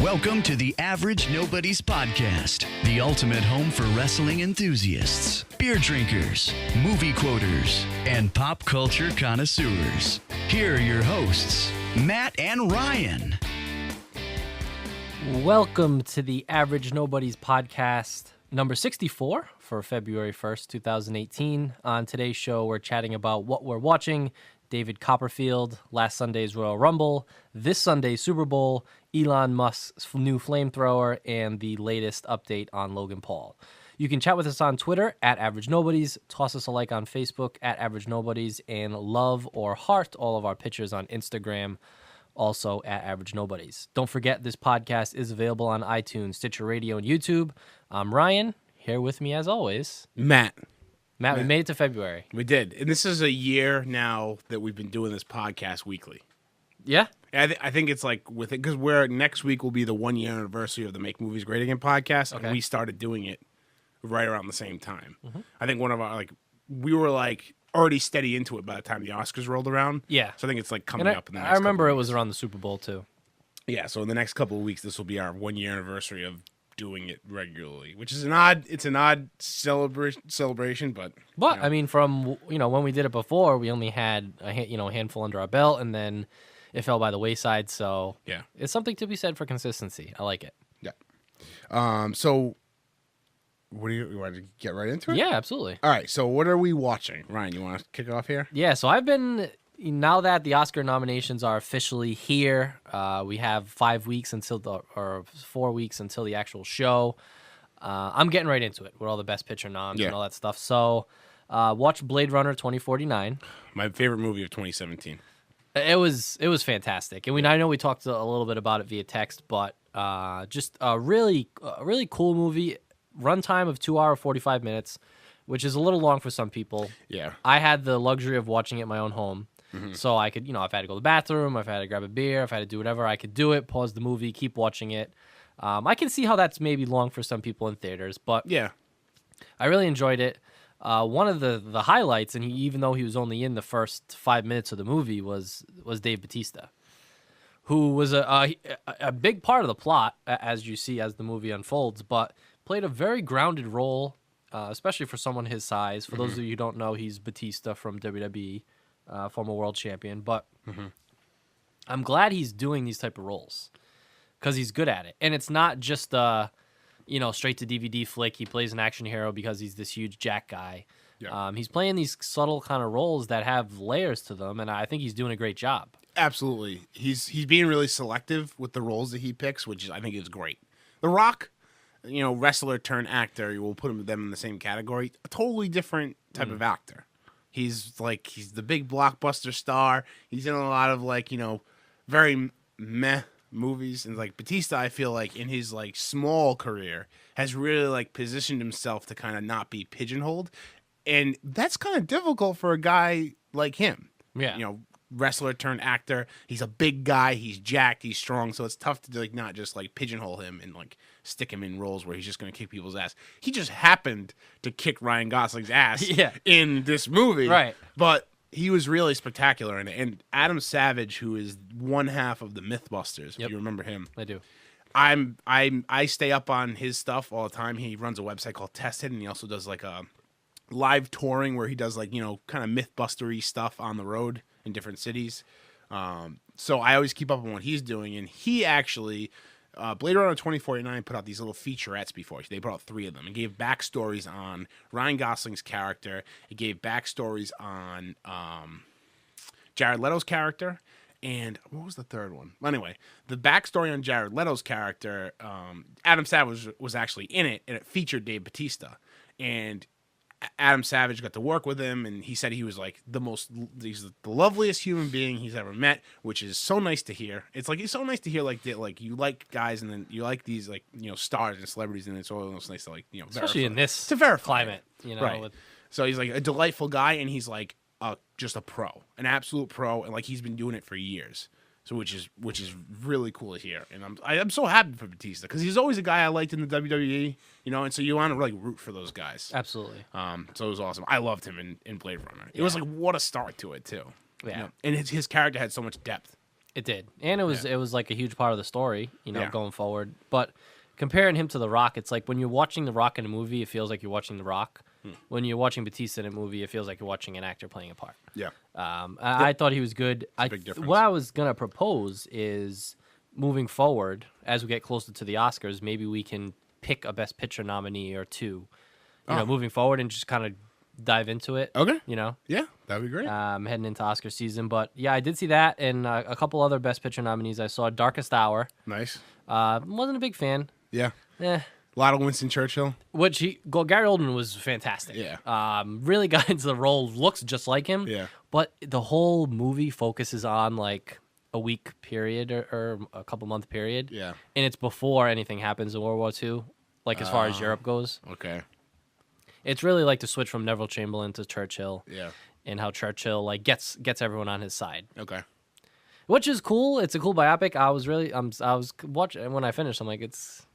Welcome to the Average Nobody's Podcast, the ultimate home for wrestling enthusiasts, beer drinkers, movie quoters, and pop culture connoisseurs. Here are your hosts, Matt and Ryan. Welcome to the Average Nobody's Podcast, number 64 for February 1st, 2018. On today's show, we're chatting about what we're watching, David Copperfield, last Sunday's Royal Rumble, this Sunday's Super Bowl, Elon Musk's new Flamethrower, and the latest update on Logan Paul. You can chat with us on Twitter at Average Nobodies, toss us a like on Facebook at Average Nobodies, and love or heart all of our pictures on Instagram, also at Average Nobodies. Don't forget, this podcast is available on iTunes, Stitcher Radio, and YouTube. I'm Ryan, here with me as always. Matt, we made it to February. we did. And this is a year now that we've been doing this podcast weekly. Yeah? I think it's like with it, because next week will be the 1 year anniversary of the Make Movies Great Again podcast. Okay. And we started doing it right around the same time. Mm-hmm. I think we were already steady into it by the time the Oscars rolled around. Yeah. So I think it's coming And up in the next I remember couple it of was weeks. around the Super Bowl, too. Yeah, so in the next couple of weeks, this will be our 1 year anniversary of doing it regularly, which is an odd celebration, but I mean, from when we did it before, we only had a handful under our belt, and then it fell by the wayside. So yeah. it's something to be said for consistency. I like it. Yeah. So what do you want to get right into it? Yeah, absolutely. All right. So what are we watching? Ryan, you want to kick it off here? Yeah, so now that the Oscar nominations are officially here, we have 4 weeks until the actual show. I'm getting right into it with all the Best Picture noms and all that stuff. So watch Blade Runner 2049. My favorite movie of 2017. It was fantastic, and I know we talked a little bit about it via text, but just a really cool movie. Runtime of 2 hours 45 minutes, which is a little long for some people. Yeah. I had the luxury of watching it in my own home, so I could, if I had to go to the bathroom, if I had to grab a beer, if I had to do whatever, I could do it. Pause the movie, keep watching it. I can see how that's maybe long for some people in theaters, but Yeah. I really enjoyed it. One of the highlights, and even though he was only in the first 5 minutes of the movie, was Dave Bautista, who was a big part of the plot, as you see as the movie unfolds, but played a very grounded role, especially for someone his size. For those of you who don't know, he's Batista from WWE, former world champion. But I'm glad he's doing these type of roles because he's good at it, and it's not just straight to DVD flick. He plays an action hero because he's this huge jack guy. Yeah. He's playing these subtle kind of roles that have layers to them, and I think he's doing a great job. Absolutely. He's being really selective with the roles that he picks, which I think is great. The Rock, wrestler turned actor, you will put them in the same category. A totally different type of actor. He's the big blockbuster star. He's in a lot of very meh movies, and Batista, I feel like in his small career has really positioned himself to kind of not be pigeonholed, and that's kind of difficult for a guy like him. Yeah. Wrestler turned actor. He's a big guy. He's jacked. He's strong. So it's tough to not just pigeonhole him and stick him in roles where he's just going to kick people's ass. He just happened to kick Ryan Gosling's ass in this movie, Right? But he was really spectacular in it. And Adam Savage, who is one half of the Mythbusters, if you remember him, I do. I stay up on his stuff all the time. He runs a website called Tested, and he also does a live touring where he does kind of Mythbustery stuff on the road in different cities. So I always keep up on what he's doing, and he actually Blade Runner 2049 put out these little featurettes before. They put out 3 of them and gave backstories on Ryan Gosling's character. It gave backstories on Jared Leto's character, and what was the third one? Anyway, the backstory on Jared Leto's character, Adam Savage was actually in it, and it featured Dave Bautista, and Adam Savage got to work with him, and he said he was he's the loveliest human being he's ever met, which is so nice to hear. It's it's so nice to hear that you like guys, and then you like these stars and celebrities, and it's almost nice to Especially in this to verify climate, right? So he's a delightful guy, and he's just a pro, an absolute pro, and he's been doing it for years. So which is really cool to hear, and I'm so happy for Batista because he's always a guy I liked in the WWE, and so you want to really root for those guys. Absolutely. So it was awesome. I loved him in Blade Runner. It was what a start to it too. Yeah. And his character had so much depth. It did, and it was like a huge part of the story, Yeah. going forward. But comparing him to The Rock, it's like when you're watching The Rock in a movie, it feels like you're watching The Rock. When you're watching Batista in a movie, it feels like you're watching an actor playing a part. Yeah. I thought he was good. a big difference. What I was gonna propose is moving forward as we get closer to the Oscars, maybe we can pick a Best Picture nominee or two, moving forward and just kind of dive into it. Okay. Yeah, That'd be great. heading into Oscar season. But yeah, I did see that and a couple other Best Picture nominees. I saw Darkest Hour. Nice. Wasn't a big fan. Yeah. Eh. A lot of Winston Churchill. Gary Oldman was fantastic. Yeah. Really got into the role. Looks just like him. Yeah. But the whole movie focuses on like a week period or a couple month period. Yeah. And it's before anything happens in World War II, like as far as Europe goes. Okay. It's really like the switch from Neville Chamberlain to Churchill. Yeah. And how Churchill like gets everyone on his side. Okay. Which is cool. It's a cool biopic. I was watching, and when I finished, I'm like, it's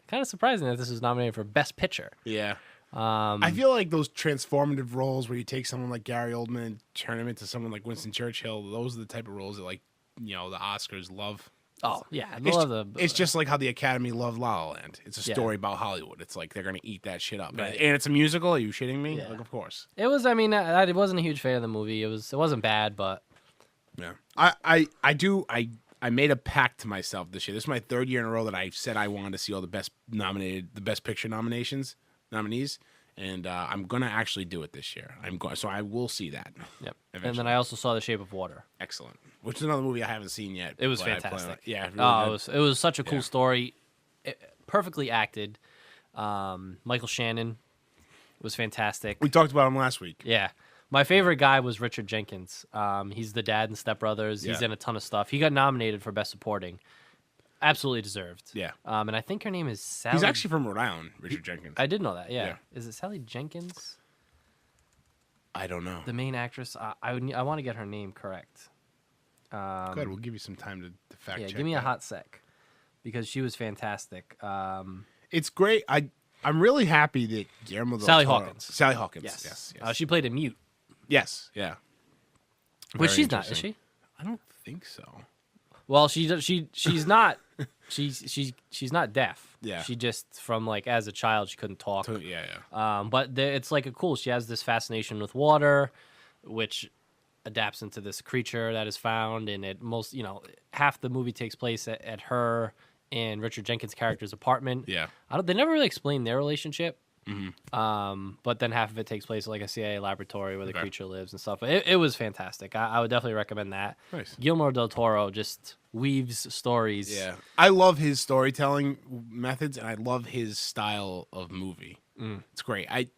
kind of surprising that this is nominated for Best Picture. Yeah. I feel like those transformative roles where you take someone like Gary Oldman and turn him into someone like Winston Churchill, those are the type of roles that the Oscars love. Oh yeah, It's just like how the Academy loved La La Land. It's a story about Hollywood. It's like they're gonna eat that shit up, Right. and it's a musical. Are you shitting me? Yeah. Like, of course. It was. I mean, I wasn't a huge fan of the movie. It wasn't bad, but Yeah. I made a pact to myself this year. This is my third year in a row that I said I wanted to see all the best picture nominees, and I'm gonna actually do it this year. So I will see that. yep. And Eventually. then I also saw The Shape of Water. Excellent. Which is another movie I haven't seen yet. It was but I plan on- fantastic. Yeah. Really good. It was such a cool Yeah. story, perfectly acted. Michael Shannon was fantastic. We talked about him last week. Yeah. My favorite guy was Richard Jenkins. He's the dad in Step Brothers. He's Yeah. in a ton of stuff. He got nominated for Best Supporting. Absolutely deserved. Yeah. And I think her name is Sally. He's actually from Rhode Island, Richard Jenkins. I did know that, yeah. Yeah. Is it Sally Jenkins? I don't know. The main actress? I want to get her name correct. Good. We'll give you some time to fact Yeah, check. give me a that. hot sec. Because she was fantastic. It's great. I'm really happy that Guillermo del Sally Toro- Hawkins. Sally Hawkins. Yes. Yes. She played a mute. Yes. Yeah. Which Very she's not, is interesting. she? I don't think so. Well, she's not. she's not deaf. Yeah. She just from like as a child she couldn't talk. Yeah. But it's like cool. She has this fascination with water, which adapts into this creature that is found, and half the movie takes place at her and Richard Jenkins' character's apartment. Yeah. They never really explain their relationship. Mm-hmm. But then half of it takes place at like a CIA laboratory where the Okay. creature lives and stuff. It was fantastic. I would definitely recommend that. Nice. Guillermo del Toro just weaves stories. Yeah. I love his storytelling methods, and I love his style of movie. It's great. It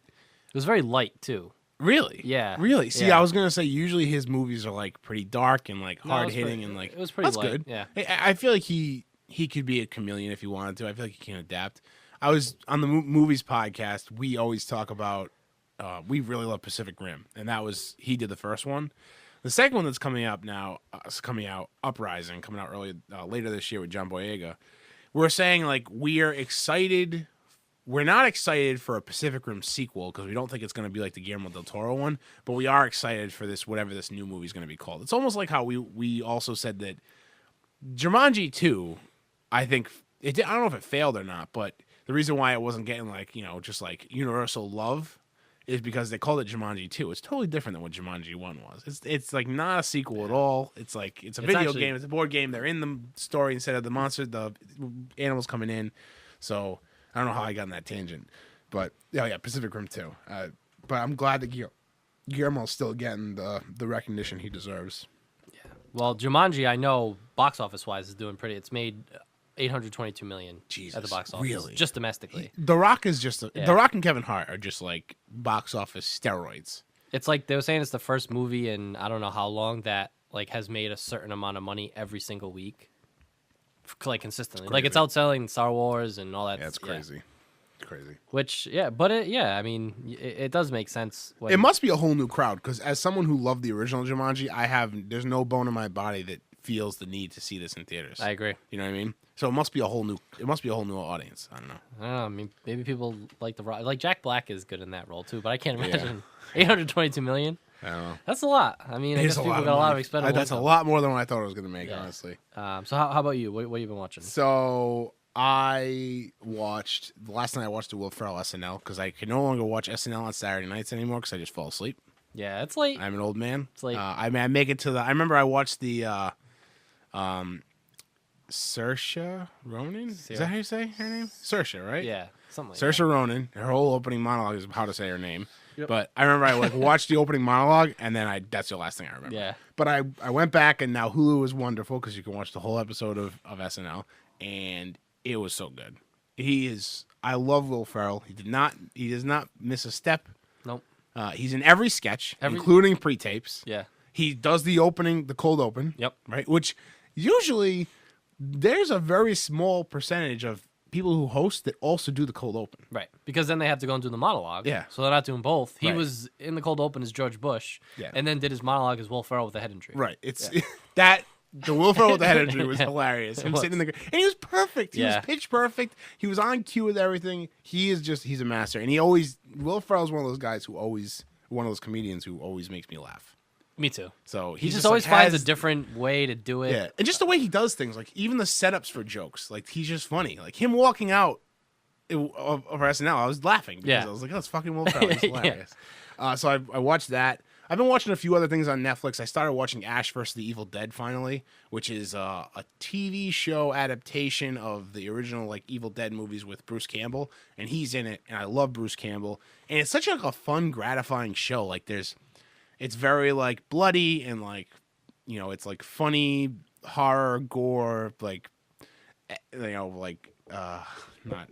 was very light too. Really? Yeah. Really? See, Yeah. I was gonna say usually his movies are like pretty dark and like No, it hard was hitting pretty- and like it was pretty that's light, good. yeah. I feel like he could be a chameleon if he wanted to. I feel like he can adapt. I was on the movies podcast. We always talk about. We really love Pacific Rim, and he did the first one. The second one that's coming up now is coming out, Uprising, coming out later this year with John Boyega. We're saying like we are excited. We're not excited for a Pacific Rim sequel because we don't think it's going to be like the Guillermo del Toro one, but we are excited for this whatever this new movie is going to be called. It's almost like how we also said that Jumanji 2, I think I don't know if it failed or not, but the reason why it wasn't getting like just like universal love is because they called it Jumanji 2. It's totally different than what Jumanji 1 was. It's like not a sequel at all. It's like it's a video actually- game. It's a board game. They're in the story instead of the animals coming in. So I don't know how I got on that tangent, but yeah, Pacific Rim 2. But I'm glad that Guillermo's still getting the recognition he deserves. Well, Jumanji, I know box office wise is doing pretty. It's made $822 million at the Jesus, box office, really? just domestically. The Rock is just Yeah. The Rock and Kevin Hart are just like box office steroids. It's like they were saying it's the first movie in I don't know how long that like has made a certain amount of money every single week, like consistently. Like it's crazy. outselling Star Wars and all that. Yeah, it's crazy. It's crazy. Which I mean, it does make sense. When, It must be a whole new crowd because as someone who loved the original Jumanji, there's no bone in my body that feels the need to see this in theaters. I agree. You know what I mean? So it must be a whole new audience. I don't know. I don't know. I mean, maybe people like the Rock. Like Jack Black is good in that role too, but I can't imagine $822 million. I don't know. That's a lot. I mean, I It guess is a people lot got of a lot money. of expendable That's a income. lot more than what I thought I was going to make, Yeah. honestly. So how about you? What have you been watching? So I watched last night. I watched the Will Ferrell SNL because I can no longer watch SNL on Saturday nights anymore because I just fall asleep. Yeah, it's late. I'm an old man. It's late. I mean, I make it to the. I remember I watched the Saoirse Ronan. Is that how you say her name? Saoirse, right? Yeah, something like Saoirse Ronan. Her whole opening monologue is how to say her name. Yep. But I remember I watched the opening monologue, and then that's the last thing I remember. Yeah. But I went back, and now Hulu is wonderful because you can watch the whole episode of SNL, and it was so good. I love Will Ferrell. He does not miss a step. Nope. He's in every sketch, including pre-tapes. Yeah. He does the cold open. Yep. Right? Which usually there's a very small percentage of people who host that also do the cold open. Right. Because then they have to go and do the monologue. Yeah. So they're not doing both. He Right. was in the cold open as George Bush. Yeah. And then did his monologue as Will Ferrell with a head injury. Right. It's the Will Ferrell with the head injury was hilarious. Him sitting in the and he was perfect. He was pitch perfect. He was on cue with everything. He's a master. And Will Ferrell's one of those guys one of those comedians who always makes me laugh. Me too. So he just always finds a different way to do it. Yeah. And just the way he does things, like even the setups for jokes, like he's just funny. Like him walking out of SNL, I was laughing because I was like, oh, it's fucking Will Ferrell. He's hilarious. So I watched that. I've been watching a few other things on Netflix. I started watching Ash vs. the Evil Dead finally, which is a TV show adaptation of the original like Evil Dead movies with Bruce Campbell, and he's in it, and I love Bruce Campbell. And it's such like a fun, gratifying show. Like it's very like bloody and like, you know, it's like funny horror, gore, like, you know, like not.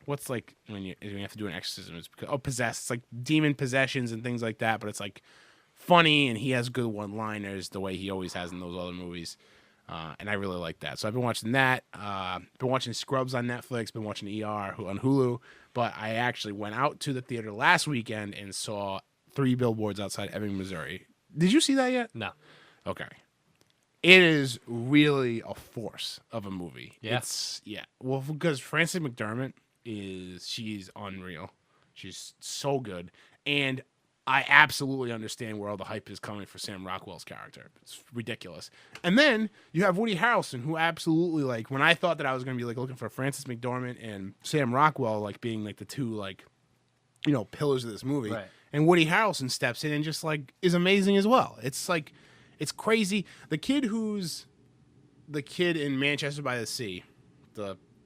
What's like when you have to do an exorcism? It's because, possessed. It's like demon possessions and things like that. But it's like funny, and he has good one-liners the way he always has in those other movies. And I really like that. So I've been watching that. Been watching Scrubs on Netflix. Been watching ER on Hulu. But I actually went out to the theater last weekend and saw 3 Billboards Outside Ebbing, Missouri. Did you see that yet? No. Okay. It is really a force of a movie. Yeah. Well, because Frances McDermott she's unreal. She's so good. And I absolutely understand where all the hype is coming for Sam Rockwell's character. It's ridiculous. And then you have Woody Harrelson, who absolutely, like, when I thought that I was going to be like looking for Frances McDormand and Sam Rockwell, like being like the two, like, you know, pillars of this movie. Right. And Woody Harrelson steps in and just like is amazing as well. It's like, it's crazy. The kid in Manchester by the Sea,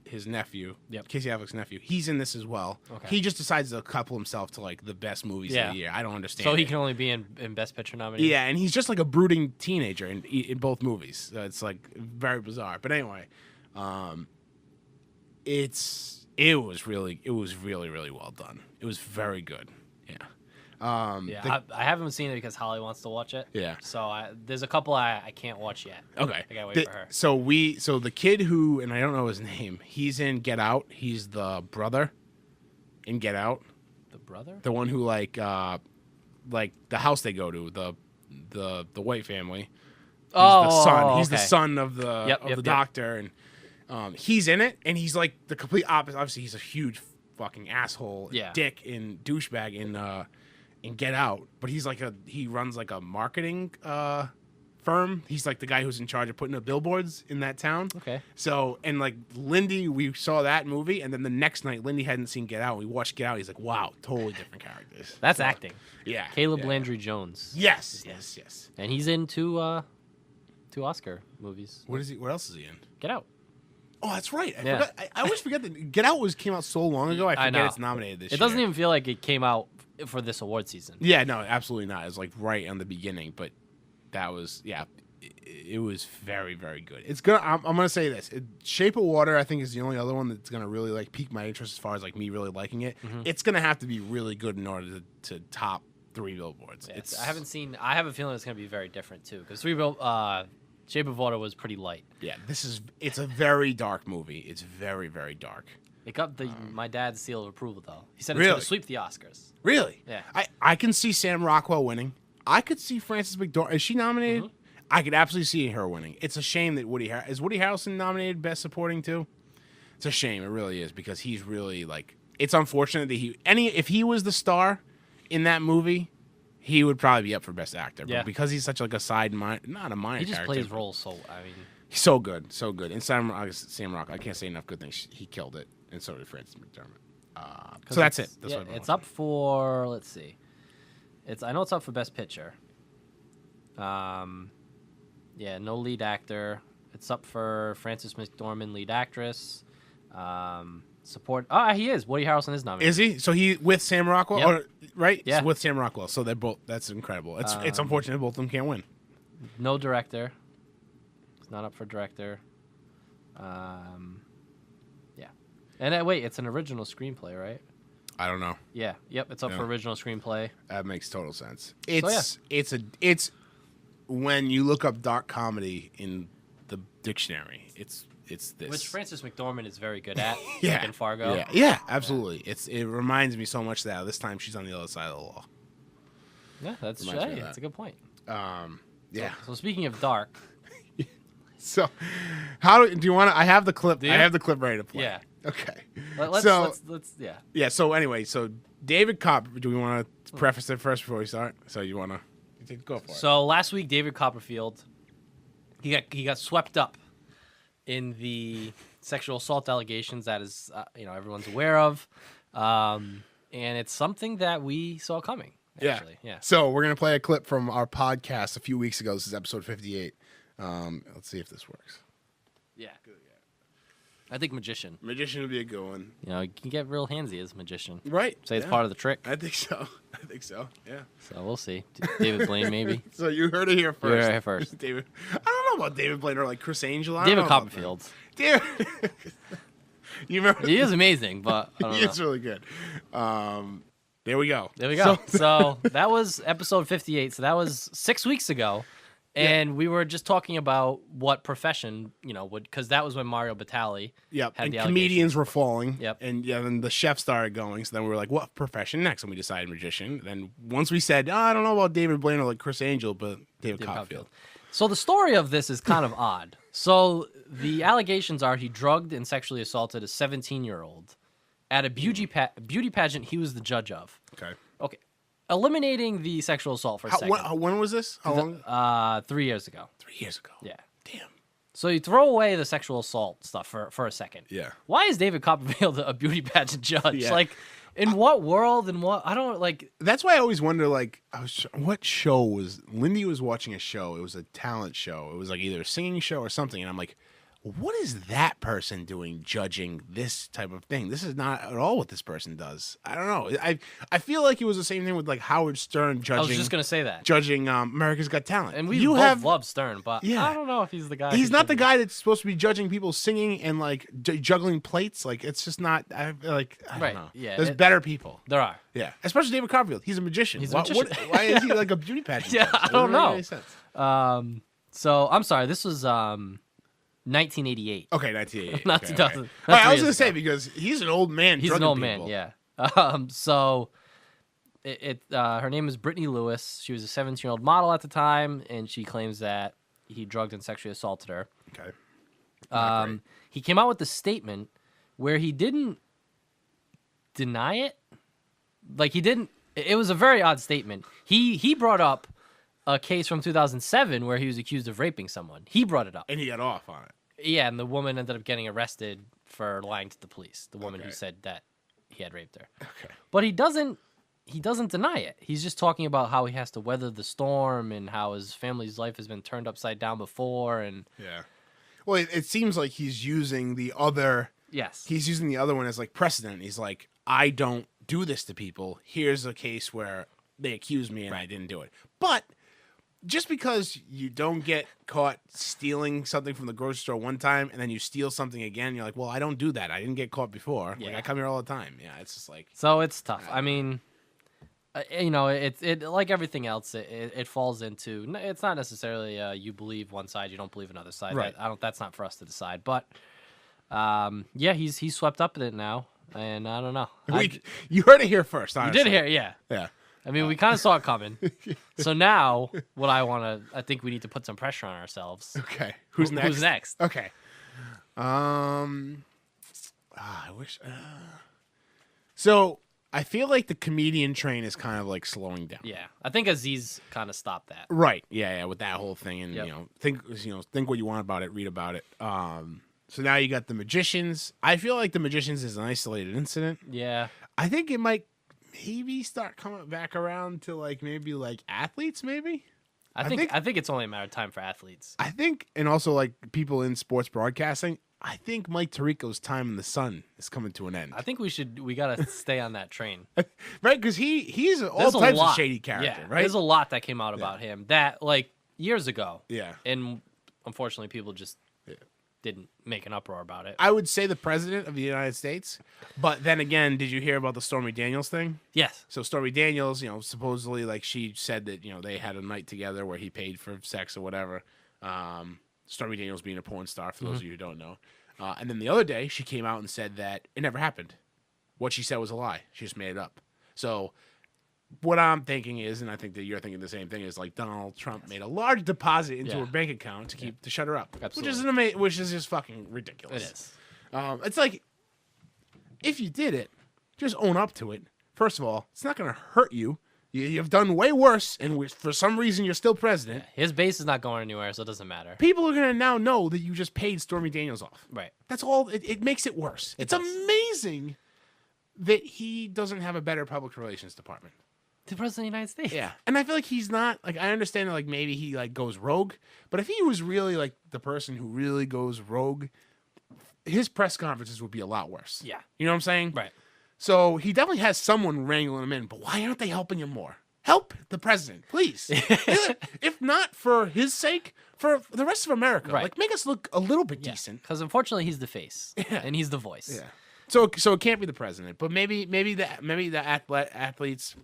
his nephew, Casey Affleck's nephew, he's in this as well. Okay. He just decides to couple himself to like the best movies of the year. I don't understand. So he it. can only be in Best Picture nominated. Yeah, and he's just like a brooding teenager in both movies. So it's like very bizarre. But anyway, it was really really well done. It was very good. Yeah. I haven't seen it because Holly wants to watch it. Yeah. So there's a couple I can't watch yet. Okay. I gotta wait for her. So the kid who, and I don't know his name, he's in Get Out. He's the brother in Get Out. The brother? The one who like the house they go to, the white family. He's the son. He's the son of the doctor, and he's in it, and he's like the complete opposite. Obviously, he's a huge fucking asshole, dick, and douchebag in Get Out, but he runs like a marketing firm. He's like the guy who's in charge of putting up billboards in that town. Okay. So, and like Lindy, we saw that movie, and then the next night, Lindy hadn't seen Get Out. We watched Get Out. He's like, wow, totally different characters. That's acting. Yeah. Caleb Landry Jones. Yes. And he's in two Oscar movies. What else is he in? Get Out. Oh, that's right. I forgot. I always forget that Get Out came out so long ago. I forget it's nominated this year. It doesn't even feel like it came out for this award season. Yeah, no, absolutely not. It was like right on the beginning, but that was it was very, very good. It's gonna. I'm gonna say this. Shape of Water, I think, is the only other one that's gonna really like pique my interest as far as like me really liking it. Mm-hmm. It's gonna have to be really good in order to top 3 Billboards. Yeah, I have a feeling it's gonna be very different too, because Shape of Water was pretty light. Yeah, it's a very dark movie. It's very, very dark. It got my dad's seal of approval though. He said it's really? gonna sweep the Oscars. Really? Yeah. I can see Sam Rockwell winning. I could see Frances McDormand. Is she nominated? Mm-hmm. I could absolutely see her winning. It's a shame that is Woody Harrelson nominated Best Supporting too? It's a shame. It really is, because he's really like. It's unfortunate that if he was the star in that movie, he would probably be up for Best Actor. Yeah. But because he's such like a not a minor He just character. plays roles so. I mean, He's so good, so good. And Sam Rock, I can't say enough good things. He killed it, and so did Francis McDormand. So that's it. That's what I've been it's watching. up for. Let's see. I know it's up for Best Picture. Yeah, no lead actor. It's up for Frances McDormand, lead actress. Support. Oh, he is. Woody Harrelson is nominated. Is he? So he with Sam Rockwell, Yep. or right? Yeah. With Sam Rockwell. So they're both. That's incredible. It's unfortunate both of them can't win. No director. It's not up for director. Yeah. And wait, it's an original screenplay, right? I don't know. Yeah. Yep. It's up for original screenplay. That makes total sense. It's when you look up dark comedy in the dictionary, it's this. Which Frances McDormand is very good at. Yeah. Like in Fargo. Yeah, absolutely. It reminds me so much that this time she's on the other side of the law. Yeah, that's Reminds me of that. that's a good point. Yeah. So speaking of dark, So, how do you want to? I have the clip. Do you? I have the clip ready to play. Yeah. Okay. let's yeah. Yeah. So anyway, so David Copperfield. Do we want to preface it first before we start? So you want to go for it? So last week, David Copperfield, he got swept up in the sexual assault allegations that is everyone's aware of, and it's something that we saw coming. Actually. Yeah. So we're gonna play a clip from our podcast a few weeks ago. This is episode 58. Let's see if this works. Yeah. I think magician. Magician would be a good one. You can get real handsy as a magician. Right. Say it's part of the trick. I think so. Yeah. So we'll see. David Blaine, maybe. So you heard it here first. You heard it here first. David. I don't know about David Blaine or like Chris Angel. I don't David know about Copperfield. that. David. You remember? He is amazing, but I don't He know. is really good. There we go. There we go. So that was episode 58. So that was 6 weeks ago. And we were just talking about what profession, would, because that was when Mario Batali Yep. had And the comedians were falling. Yep. And then the chef started going. So then we were like, what profession next? And we decided magician. Then once we said, I don't know about David Blaine or like Chris Angel, but David Copperfield. So the story of this is kind of odd. So the allegations are he drugged and sexually assaulted a 17-year-old at a beauty pageant he was the judge of. Okay. Okay. Eliminating the sexual assault for a second. When was this? How long? 3 years ago. 3 years ago. Yeah. Damn. So you throw away the sexual assault stuff for a second. Yeah. Why is David Copperfield a beauty pageant judge? Yeah. Like, in what world and what? I don't like. That's why I always wonder, like, what show was Lindy was watching a show. It was a talent show. It was like either a singing show or something. And I'm like, what is that person doing judging this type of thing? This is not at all what this person does. I don't know. I feel like it was the same thing with like Howard Stern judging. I was just gonna say that. Judging America's Got Talent. And we both love Stern, but I don't know if he's the guy. He's not the guy that's supposed to be judging people singing and like juggling plates. Like it's just not. I don't know. Yeah. There's better people. There are. Yeah, especially David Copperfield. He's a magician. He's a magician. Why is he like a beauty pageant? Yeah, judge? I don't It doesn't know. make any sense. So I'm sorry. This was 1988. Okay, 1988. Not okay, 2000. Okay. Not I was 3 gonna years say ago. because he's an old man. He's an drugging old people. man. Yeah. So her name is Brittany Lewis. She was a 17-year-old model at the time, and she claims that he drugged and sexually assaulted her. Okay. He came out with a statement where he didn't deny it. Like he didn't. It was a very odd statement. He brought up a case from 2007 where he was accused of raping someone. He brought it up. And he got off on it. Yeah, and the woman ended up getting arrested for lying to the police. The woman who Okay. said that he had raped her. Okay. But he doesn't deny it. He's just talking about how he has to weather the storm and how his family's life has been turned upside down before. And Yeah. Well, it seems like he's using the other. yes, He's using the other one as like precedent. He's like, I don't do this to people. Here's a case where they accuse me and I didn't do it. But just because you don't get caught stealing something from the grocery store one time and then you steal something again, you're like, well, I don't do that. I didn't get caught before. Like, Yeah. I come here all the time. Yeah, it's just like. so it's tough. I mean, it like everything else. It falls into. It's not necessarily you believe one side, you don't believe another side. Right. That's not for us to decide. But yeah, he's swept up in it now, and I don't know. You heard it here first. You Honestly. did hear, it, yeah. Yeah. I mean, we kind of saw it coming. So now, I think we need to put some pressure on ourselves. Okay. Who's next? Who's next? Okay. I wish. So I feel like the comedian train is kind of like slowing down. Yeah, I think Aziz kind of stopped that. Right. Yeah, with that whole thing, and Yep. think what you want about it, read about it. So now you got the magicians. I feel like the magicians is an isolated incident. Yeah, I think it might maybe start coming back around to like maybe like athletes, maybe. I think it's only a matter of time for athletes. I think, and also like people in sports broadcasting. I think Mike Tirico's time in the sun is coming to an end. I think we gotta stay on that train. Right, because he's all There's a types lot. of shady character, Yeah, right? there's a lot that came out about him that like years ago. Yeah. And unfortunately, people just didn't make an uproar about it. I would say the president of the United States, but then again, did you hear about the Stormy Daniels thing? Yes. So Stormy Daniels, supposedly like she said that they had a night together where he paid for sex or whatever. Stormy Daniels being a porn star, for those of you who don't know. And then the other day, she came out and said that it never happened. What she said was a lie. She just made it up. So what I'm thinking is, and I think that you're thinking the same thing, is like Donald Trump made a large deposit into her bank account to shut her up, Absolutely. which is just fucking ridiculous. It is. It's like if you did it, just own up to it. First of all, it's not going to hurt you. You've done way worse, and for some reason you're still president. His base is not going anywhere, so it doesn't matter. People are going to now know that you just paid Stormy Daniels off. Right. That's all. It makes it worse. It's does. amazing that he doesn't have a better public relations department. The president of the United States. Yeah, and I feel like he's not like I understand that like maybe he like goes rogue, but if he was really like the person who really goes rogue, his press conferences would be a lot worse. Yeah. You know what I'm saying? Right. So he definitely has someone wrangling him in, but why aren't they helping him more? Help the president, please. If not for his sake, for the rest of America. Right. Like make us look a little bit decent. Because unfortunately, he's the face. Yeah. And he's the voice. Yeah. So it can't be the president, but maybe the athletes.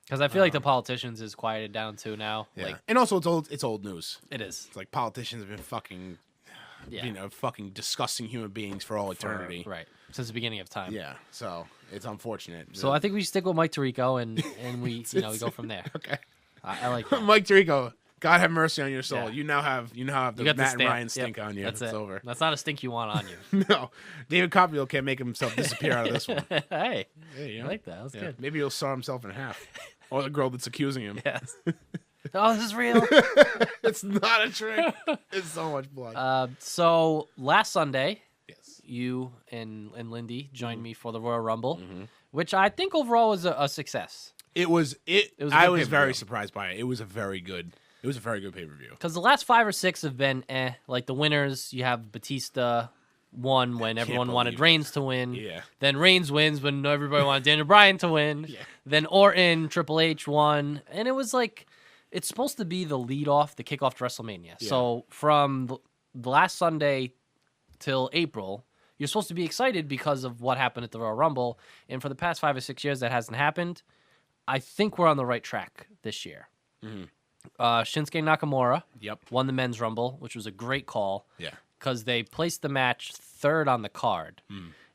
Because I feel like the politicians is quieted down too now. Yeah. Like And also it's old news. it is. It's like politicians have been fucking Yeah. fucking disgusting human beings for all eternity. Right. Since the beginning of time. Yeah. So it's unfortunate. So I think we stick with Mike Tirico and we we go from there. Okay. I like that. Mike Tirico, God have mercy on your soul. Yeah. You now have the You got the Matt and stamp. Ryan stink Yep. on you. That's It's it. over. That's not a stink you want on you. No. David Copperfield can't make himself disappear out of this one. Hey. Yeah, you I know? like that. That's Yeah. good. Maybe he'll saw himself in half. Or the girl that's accusing him. Yes. Oh, this is real. It's not a trick. It's so much blood. So last Sunday, Yes. you and Lindy joined me for the Royal Rumble, which I think overall was a success. It was was a I good was very pay-per-view. surprised by it. It was a very good pay-per-view. Because the last 5 or 6 have been like the winners. You have Batista won when everyone wanted believe it. Reigns to win. Yeah. Then Reigns wins when everybody wanted Daniel Bryan to win. Yeah. Then Orton, Triple H won. And it was like, it's supposed to be the lead-off, the kickoff to WrestleMania. Yeah. So from the last Sunday till April, you're supposed to be excited because of what happened at the Royal Rumble. And for the past 5 or 6 years, that hasn't happened. I think we're on the right track this year. Shinsuke Nakamura Yep. won the men's rumble, which was a great call Yeah. because they placed the match third on the card.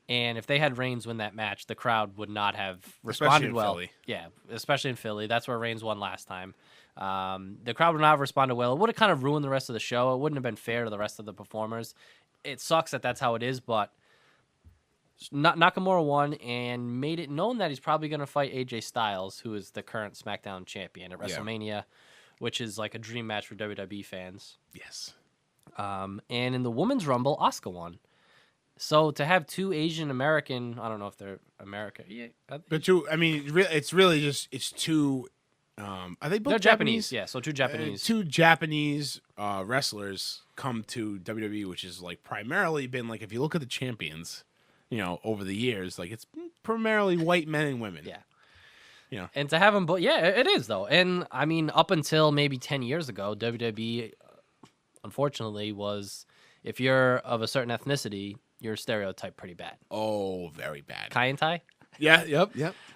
And if they had Reigns win that match, the crowd would not have responded in well. Philly. Yeah, especially in Philly. That's where Reigns won last time. The crowd would not have responded well. It would have kind of ruined the rest of the show. It wouldn't have been fair to the rest of the performers. It sucks that that's how it is, but Nakamura won and made it known that he's probably going to fight AJ Styles, who is the current SmackDown champion at WrestleMania, which is like a dream match for WWE fans. Yes. And in the women's rumble, Asuka won. So to have 2 Asian American, I don't know if they're American. Yeah, But it's really just it's two. Are they both they're Japanese? Yeah, so 2 Japanese. Two Japanese wrestlers come to WWE, which is like primarily been like if you look at the champions, over the years, like it's primarily white men and women. Yeah. Yeah. And to have them both, yeah, it is though. And I mean, up until maybe 10 years ago, WWE, unfortunately, was if you're of a certain ethnicity, you're stereotyped pretty bad. Oh, very bad. Kai and Tai? Yeah. Yep.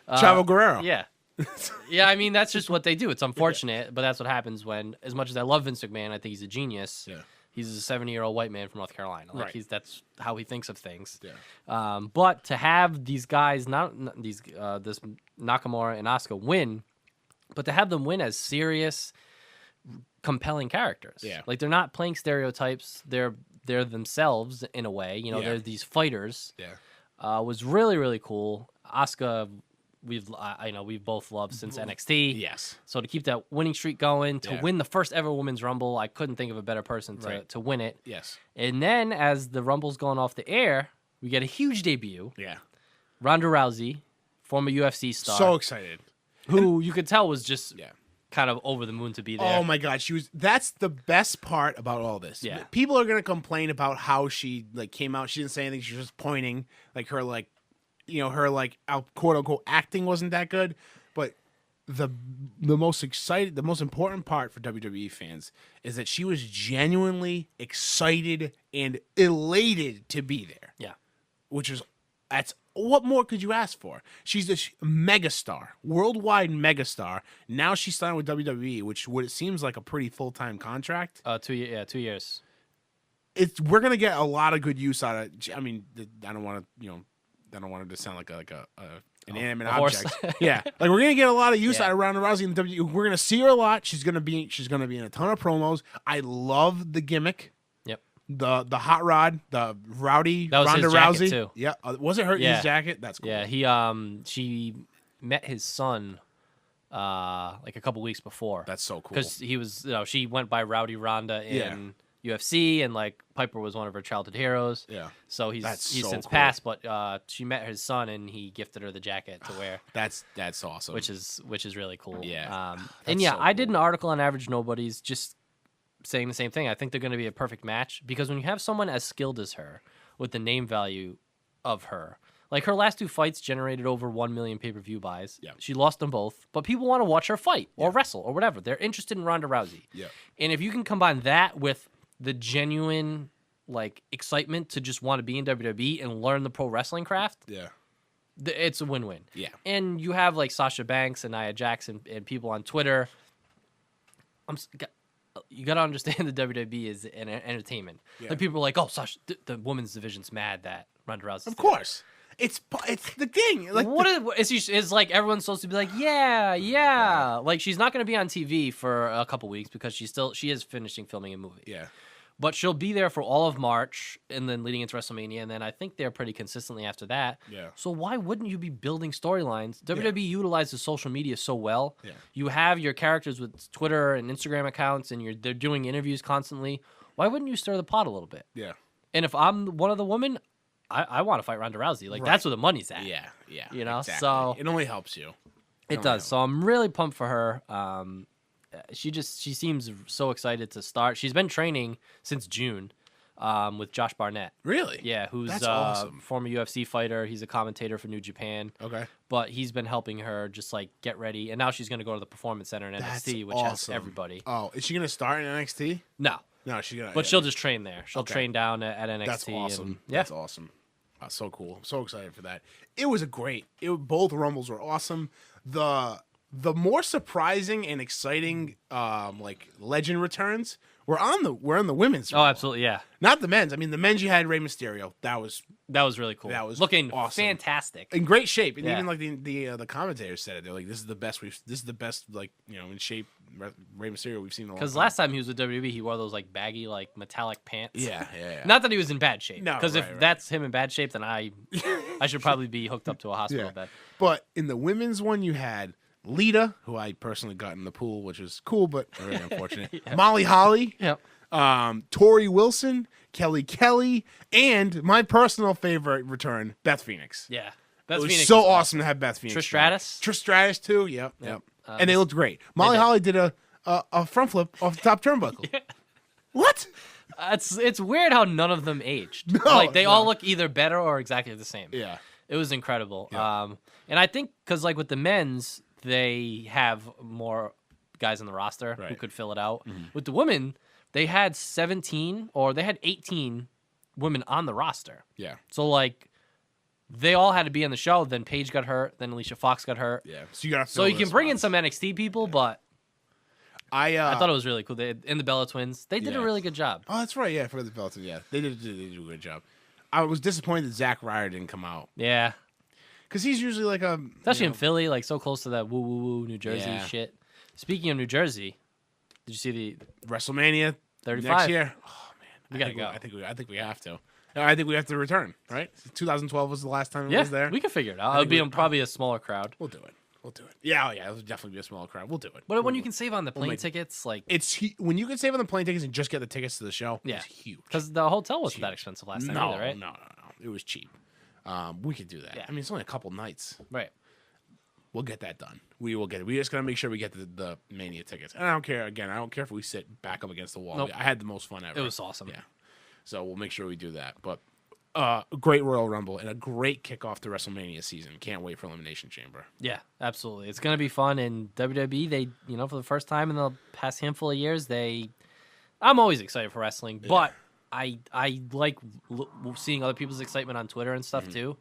Chavo Guerrero. Yeah. Yeah, I mean, that's just what they do. It's unfortunate, but that's what happens when, as much as I love Vince McMahon, I think he's a genius. Yeah. He's a 70-year-old white man from North Carolina. Like Right. That's how he thinks of things. Yeah. But to have these guys, this Nakamura and Asuka win, but to have them win as serious, compelling characters. Yeah. Like they're not playing stereotypes. They're themselves in a way. Yeah. They're these fighters. Yeah. Was really, really cool. Asuka we've both loved since NXT. Yes. So to keep that winning streak going, to Yeah. win the first ever Women's Rumble, I couldn't think of a better person to win it. Yes. And then as the Rumble's going off the air, we get a huge debut. Yeah. Ronda Rousey, former UFC star. So excited. Who you could tell was just Yeah. kind of over the moon to be there. Oh my God, that's the best part about all this. Yeah. People are gonna complain about how she came out. She didn't say anything. She was just pointing. Her quote unquote acting wasn't that good. But the most important part for WWE fans is that she was genuinely excited and elated to be there. Yeah. That's what more could you ask for? She's a megastar, worldwide megastar. Now she's signed with WWE, which it seems like a pretty full-time contract. 2 years. We're gonna get a lot of good use out of. I mean, I don't want to sound like an inanimate horse. object. Yeah, we're gonna get a lot of use out of Ronda Rousey in WWE. We're gonna see her a lot. She's gonna be in a ton of promos. I love the gimmick. The hot rod, the rowdy that was Ronda his jacket Rousey too. Yeah, was it his jacket? That's cool. Yeah, she met his son a couple weeks before. That's so cool. Because he was, she went by Rowdy Ronda in UFC, and Piper was one of her childhood heroes. Yeah. So he's so since cool. passed, but she met his son, and he gifted her the jacket to wear. That's awesome. Which is really cool. Yeah. I did an article on Average Nobodies just saying the same thing. I think they're going to be a perfect match because when you have someone as skilled as her with the name value of her, her last 2 fights generated over 1 million pay-per-view buys. Yeah. She lost them both, but people want to watch her fight or wrestle or whatever. They're interested in Ronda Rousey. Yeah. And if you can combine that with the genuine excitement to just want to be in WWE and learn the pro wrestling craft, it's a win-win. Yeah. And you have Sasha Banks and Nia Jax and people on Twitter. You got to understand the WWE is an entertainment. Yeah. People are like, oh, Sasha, the women's division's mad that Ronda Rousey's Of there. course. It's the thing. Is everyone's supposed to be like, yeah. She's not going to be on TV for a couple weeks because she is finishing filming a movie. Yeah. But she'll be there for all of March and then leading into WrestleMania, and then I think they're pretty consistently after that. Yeah. So why wouldn't you be building storylines? WWE utilizes social media so well. Yeah. You have your characters with Twitter and Instagram accounts, and they're doing interviews constantly. Why wouldn't you stir the pot a little bit? Yeah. And if I'm one of the women, I want to fight Ronda Rousey. That's where the money's at. Yeah. Exactly. So it only helps you. It does. So I'm really pumped for her. She seems so excited to start. She's been training since June with Josh Barnett. Really? Yeah, who's That's awesome. Former UFC fighter. He's a commentator for New Japan. Okay. But he's been helping her just get ready. And now she's going to go to the Performance Center in NXT, which has everybody. Oh, is she going to start in NXT? No, she's going to. But she'll just train there. She'll train down at NXT. That's awesome. And, That's awesome. So cool. I'm so excited for that. It was both Rumbles were awesome. The more surprising and exciting legend returns were on the women's. Oh, absolutely, yeah. Not the men's. I mean, the men's you had Rey Mysterio. That was really cool. That was looking awesome. Fantastic. In great shape. And Yeah. even the commentators said it. They're like, this is the best in shape Rey Mysterio we've seen in a long time. Because last time he was with WWE, he wore those baggy metallic pants. Yeah. Not that he was in bad shape. No, because if right. that's him in bad shape, then I should probably be hooked up to a hospital bed. But in the women's one, you had Lita, who I personally got in the pool, which was cool, but very unfortunate. Molly Holly. Yep. Tori Wilson, Kelly, and my personal favorite return, Beth Phoenix. Yeah. It was so awesome to have Beth Phoenix. Trish Stratus? Trish Stratus, too. Yep. And they looked great. Molly Holly did a front flip off the top turnbuckle. Yeah. What? It's weird how none of them aged. No, they all look either better or exactly the same. Yeah. It was incredible. Yeah. And I think because with the men's, they have more guys on the roster who could fill it out. Mm-hmm. With the women, they had 18 women on the roster. Yeah. So they all had to be on the show. Then Paige got hurt. Then Alicia Fox got hurt. Yeah. So you can bring in some NXT people, but I thought it was really cool. In the Bella Twins, they did a really good job. Oh, that's right. Yeah, for the Bella Twins. Yeah, they did a good job. I was disappointed that Zack Ryder didn't come out. Yeah. Because he's usually especially in Philly, so close to that woo New Jersey shit. Speaking of New Jersey, did you see the WrestleMania 35 next year? Oh man, we gotta go. I think we have to. I think we have to return, right? 2012 was the last time it was there. We can figure it out. It'll be probably a smaller crowd. We'll do it. Yeah, it'll definitely be a smaller crowd. We'll do it. But when you can save on the plane tickets, like when you can save on the plane tickets and just get the tickets to the show, it's huge. Because the hotel wasn't that expensive last time either, right? No. It was cheap. We could do that. Yeah. I mean, it's only a couple nights. Right. We'll get that done. We will get it. We just gotta make sure we get the Mania tickets. And I don't care. Again, I don't care if we sit back up against the wall. Nope. I had the most fun ever. It was awesome. Yeah. So we'll make sure we do that. But a great Royal Rumble and a great kickoff to WrestleMania season. Can't wait for Elimination Chamber. Yeah, absolutely. It's gonna be fun. And WWE, they for the first time in the past handful of years, I'm always excited for wrestling, but I like seeing other people's excitement on Twitter and stuff too.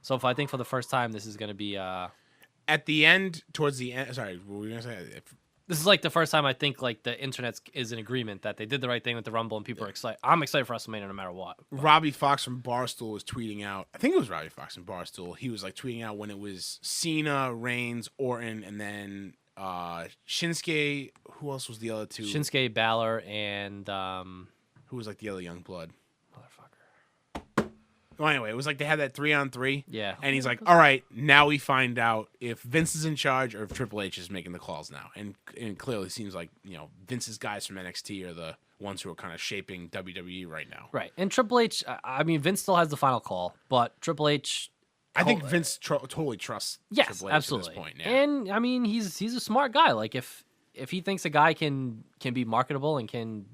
So if I think for the first time, this is gonna be at the end, towards the end. Sorry, what were we gonna say? This is like the first time I think like the internet is in agreement that they did the right thing with the Rumble and people are excited. I'm excited for WrestleMania no matter what. Robbie Fox from Barstool was tweeting out. I think it was Robbie Fox from Barstool. He was like tweeting out when it was Cena, Reigns, Orton, and then Shinsuke. Who else was the other two? Shinsuke, Balor, and who was like the other young blood? Motherfucker. Well, anyway, it was like they had that 3-on-3. Yeah. And he's like, all right, now we find out if Vince is in charge or if Triple H is making the calls now. And clearly seems like, Vince's guys from NXT are the ones who are kind of shaping WWE right now. Right. And Triple H, I mean, Vince still has the final call, but Triple H... I think Vince totally trusts Triple H absolutely. at this point. Yeah. And, I mean, he's a smart guy. Like, if he thinks a guy can be marketable and can,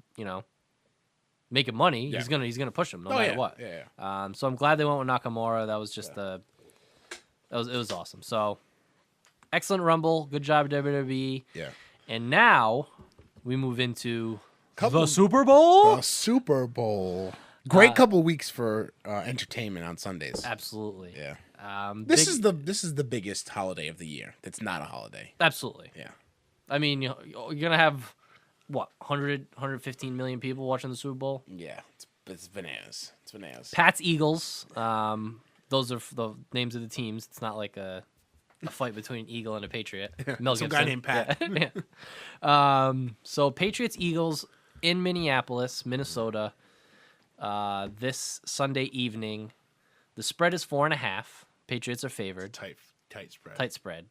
making money, he's gonna push him no matter what. Yeah. So I'm glad they went with Nakamura. That was just it was awesome. So excellent Rumble, good job WWE. Yeah. And now we move into the Super Bowl. The Super Bowl. Great couple weeks for entertainment on Sundays. Absolutely. Yeah. This is the biggest holiday of the year. That's not a holiday. Absolutely. Yeah. I mean, you're gonna have. What, 115 million people watching the Super Bowl? Yeah, it's bananas. It's bananas. Pats, Eagles. Those are the names of the teams. It's not like a fight between an Eagle and a Patriot. Mel Some Gibson. guy named Pat. Yeah. So Patriots, Eagles in Minneapolis, Minnesota. This Sunday evening. The spread is 4.5. Patriots are favored. Tight spread. Tight spread.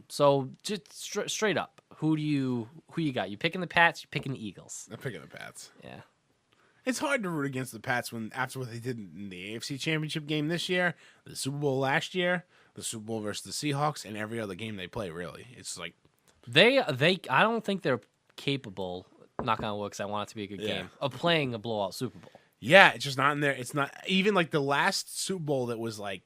So just straight up, who you got? You picking the Pats? You picking the Eagles? I'm picking the Pats. Yeah, it's hard to root against the Pats after what they did in the AFC Championship game this year, the Super Bowl last year, the Super Bowl versus the Seahawks, and every other game they play. Really, it's like they. I don't think they're capable. Knock on wood, because I want it to be a good game of playing a blowout Super Bowl. Yeah, it's just not in there. It's not even like the last Super Bowl that was like.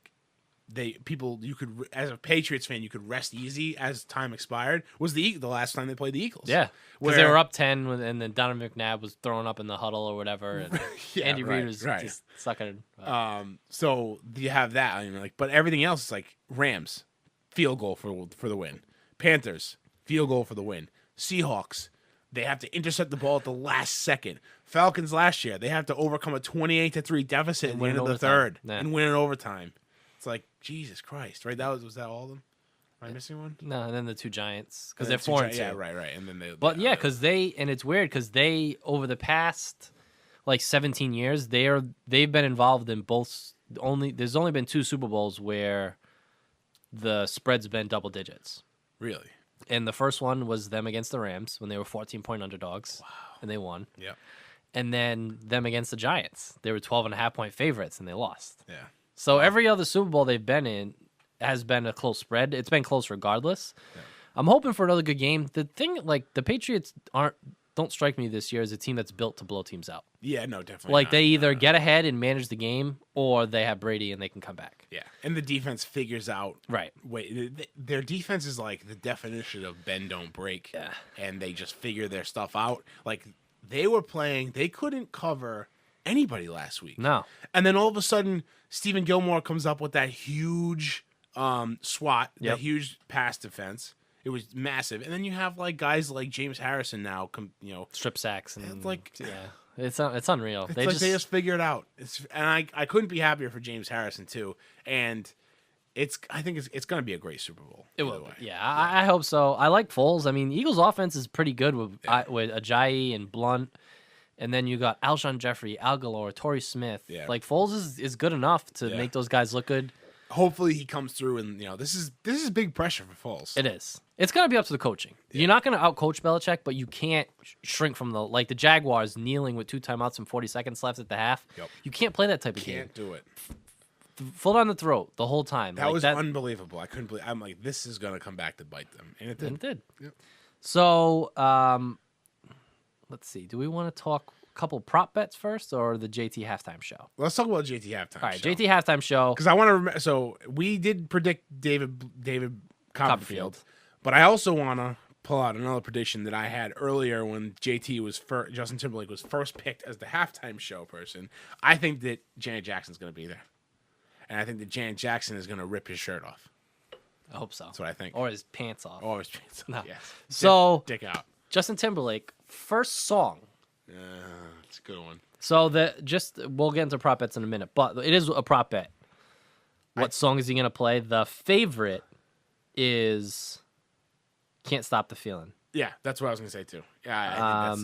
You could, as a Patriots fan, you could rest easy as time expired. Was the last time they played the Eagles? Yeah, because they were up 10, and then Donovan McNabb was throwing up in the huddle or whatever, and Andy Reid was just sucking. So you have that, I mean, but everything else is like Rams, field goal for the win. Panthers, field goal for the win. Seahawks, they have to intercept the ball at the last second. Falcons last year, they have to overcome a 28-3 deficit and win in the third and win in overtime. It's like, Jesus Christ, right? Was that all of them? Am I missing one? No, and then the two Giants, because they're 4-2. Yeah, right. And then because it's weird because they, over the past like 17 years, they've been involved in both. There's only been 2 Super Bowls where the spread's been double digits. Really? And the first one was them against the Rams when they were 14-point underdogs. Wow. And they won. Yeah. And then them against the Giants. They were 12.5-point favorites and they lost. Yeah. So every other Super Bowl they've been in has been a close spread. It's been close regardless. Yeah. I'm hoping for another good game. The thing, like, the Patriots don't strike me this year as a team that's built to blow teams out. Yeah, no, definitely. Like, they either get ahead and manage the game, or they have Brady and they can come back. Yeah, and the defense figures out. Right. Their defense is like the definition of bend, don't break. Yeah. And they just figure their stuff out. Like, they couldn't cover anybody last week. No. And then all of a sudden, Stephen Gilmore comes up with that huge SWAT, that huge pass defense. It was massive. And then you have like guys like James Harrison now, strip sacks and it's like it's unreal. They just figure it out. And I couldn't be happier for James Harrison too. And I think it's going to be a great Super Bowl. It will. Yeah, I hope so. I like Foles. I mean, Eagles offense is pretty good with Ajayi and Blunt. And then you got Alshon Jeffrey, Al Galore, Torrey Smith. Yeah. Like Foles is good enough to make those guys look good. Hopefully he comes through, and this is big pressure for Foles. It is. It's gonna be up to the coaching. Yeah. You're not gonna outcoach Belichick, but you can't shrink from the Jaguars kneeling with 2 timeouts and 40 seconds left at the half. Yep. You can't play that type of game. Can't do it. Full on the throat the whole time. That was unbelievable. I couldn't believe. I'm like, this is gonna come back to bite them, and it did. And it did. Yep. So let's see. Do we want to talk a couple prop bets first, or the JT halftime show? Let's talk about JT halftime. All right, show. JT halftime show. Because I want to remember. So we did predict David Copperfield, but I also want to pull out another prediction that I had earlier when Justin Timberlake was first picked as the halftime show person. I think that Janet Jackson's going to be there, and I think that Janet Jackson is going to rip his shirt off. I hope so. That's what I think. Or his pants off. Or his pants off. No. Yes. So dick out. Justin Timberlake, first song. It's a good one. So we'll get into prop bets in a minute, but it is a prop bet. What song is he gonna play? The favorite is "Can't Stop the Feeling." Yeah, that's what I was gonna say too. Yeah,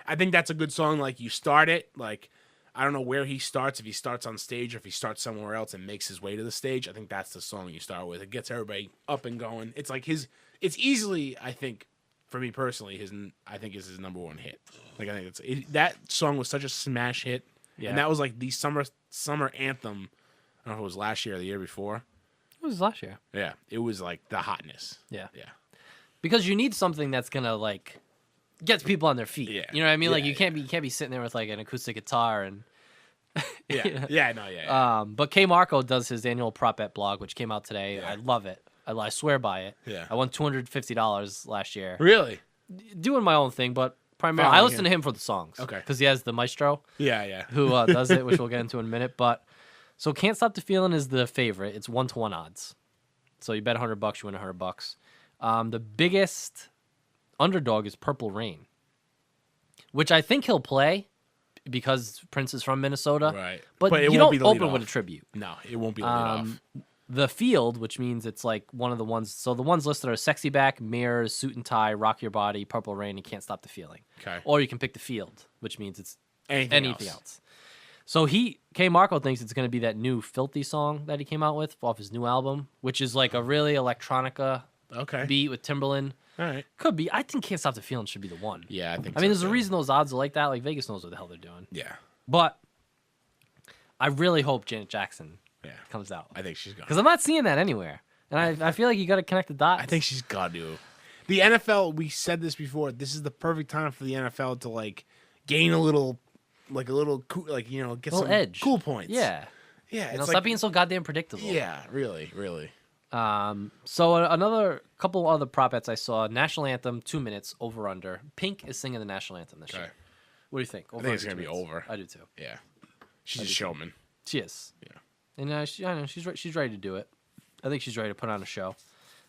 I think that's a good song. Like you start it, like I don't know where he starts, if he starts on stage or if he starts somewhere else and makes his way to the stage. I think that's the song you start with. It gets everybody up and going. It's like it's easily, I think, for me personally, is his number one hit. Like I think that song was such a smash hit, and that was like the summer anthem. I don't know if it was last year or the year before. It was last year. Yeah, it was like the hotness. Yeah. Yeah. Because you need something that's gonna like get people on their feet. Yeah. You know what I mean? Yeah, like you can't be sitting there with like an acoustic guitar and Yeah. But K Marco does his annual prop bet blog, which came out today. Yeah. I love it. I swear by it. Yeah. I won $250 last year. Really? Doing my own thing, but primarily I listen to him for the songs. Okay. Because he has the maestro. Yeah. Who does it, which we'll get into in a minute. But so Can't Stop the Feeling is the favorite. It's 1-to-1 odds. So you bet $100, you win $100. The biggest underdog is Purple Rain, which I think he'll play because Prince is from Minnesota. Right. But it you won't don't be the open lead with off. a tribute. No, it won't be the lead off. The field, which means it's like one of the ones. So the ones listed are Sexy Back, Mirrors, Suit and Tie, Rock Your Body, Purple Rain, and Can't Stop the Feeling. Okay. Or you can pick the field, which means it's Anything else. So K Marco thinks it's going to be that new Filthy song that he came out with off his new album, which is like a really electronica beat with Timbaland. All right. Could be. I think Can't Stop the Feeling should be the one. Yeah, I think I mean, so, there's a too. reason those odds are like that. Like Vegas knows what the hell they're doing. Yeah. But I really hope Janet Jackson comes out. I think she's gonna. Because I'm not seeing that anywhere. And I feel like you got to connect the dots. I think she's got to. The NFL, we said this before, this is the perfect time for the NFL to, like, gain a little, get some edge. cool points. Yeah. Yeah. You know, stop being so goddamn predictable. Yeah, really. So another couple other prop bets I saw. National Anthem, 2 minutes, over under. Pink is singing the National Anthem this year. What do you think? I think it's going to be over. I do too. Yeah. She's a showman. She is. Yeah. And I know she's ready to do it. I think she's ready to put on a show.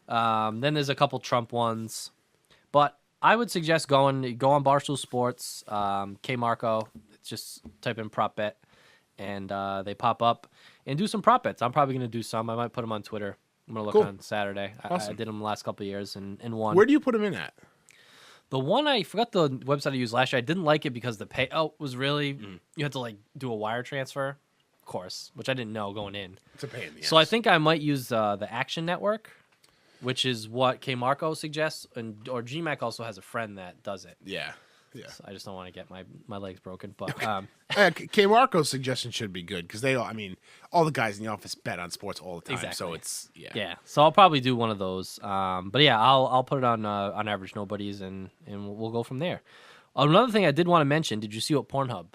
Then there's a couple Trump ones, but I would suggest go on Barstool Sports, K Marco, just type in prop bet, and they pop up, and do some prop bets. I'm probably gonna do some. I might put them on Twitter. I'm gonna look on Saturday. Awesome. I did them the last couple of years and won. Where do you put them in at? The one I forgot the website I used last year. I didn't like it because the payout was really you had to like do a wire transfer, of course, which I didn't know going in. It's a pain in the ass. So I think I might use the Action Network, which is what K Marco suggests, or GMAC also has a friend that does it. Yeah. So I just don't want to get my legs broken. But K Marco's suggestion should be good because all the guys in the office bet on sports all the time. Exactly. So it's yeah. So I'll probably do one of those. But yeah, I'll put it on Average Nobodies and we'll go from there. Another thing I did want to mention: did you see what Pornhub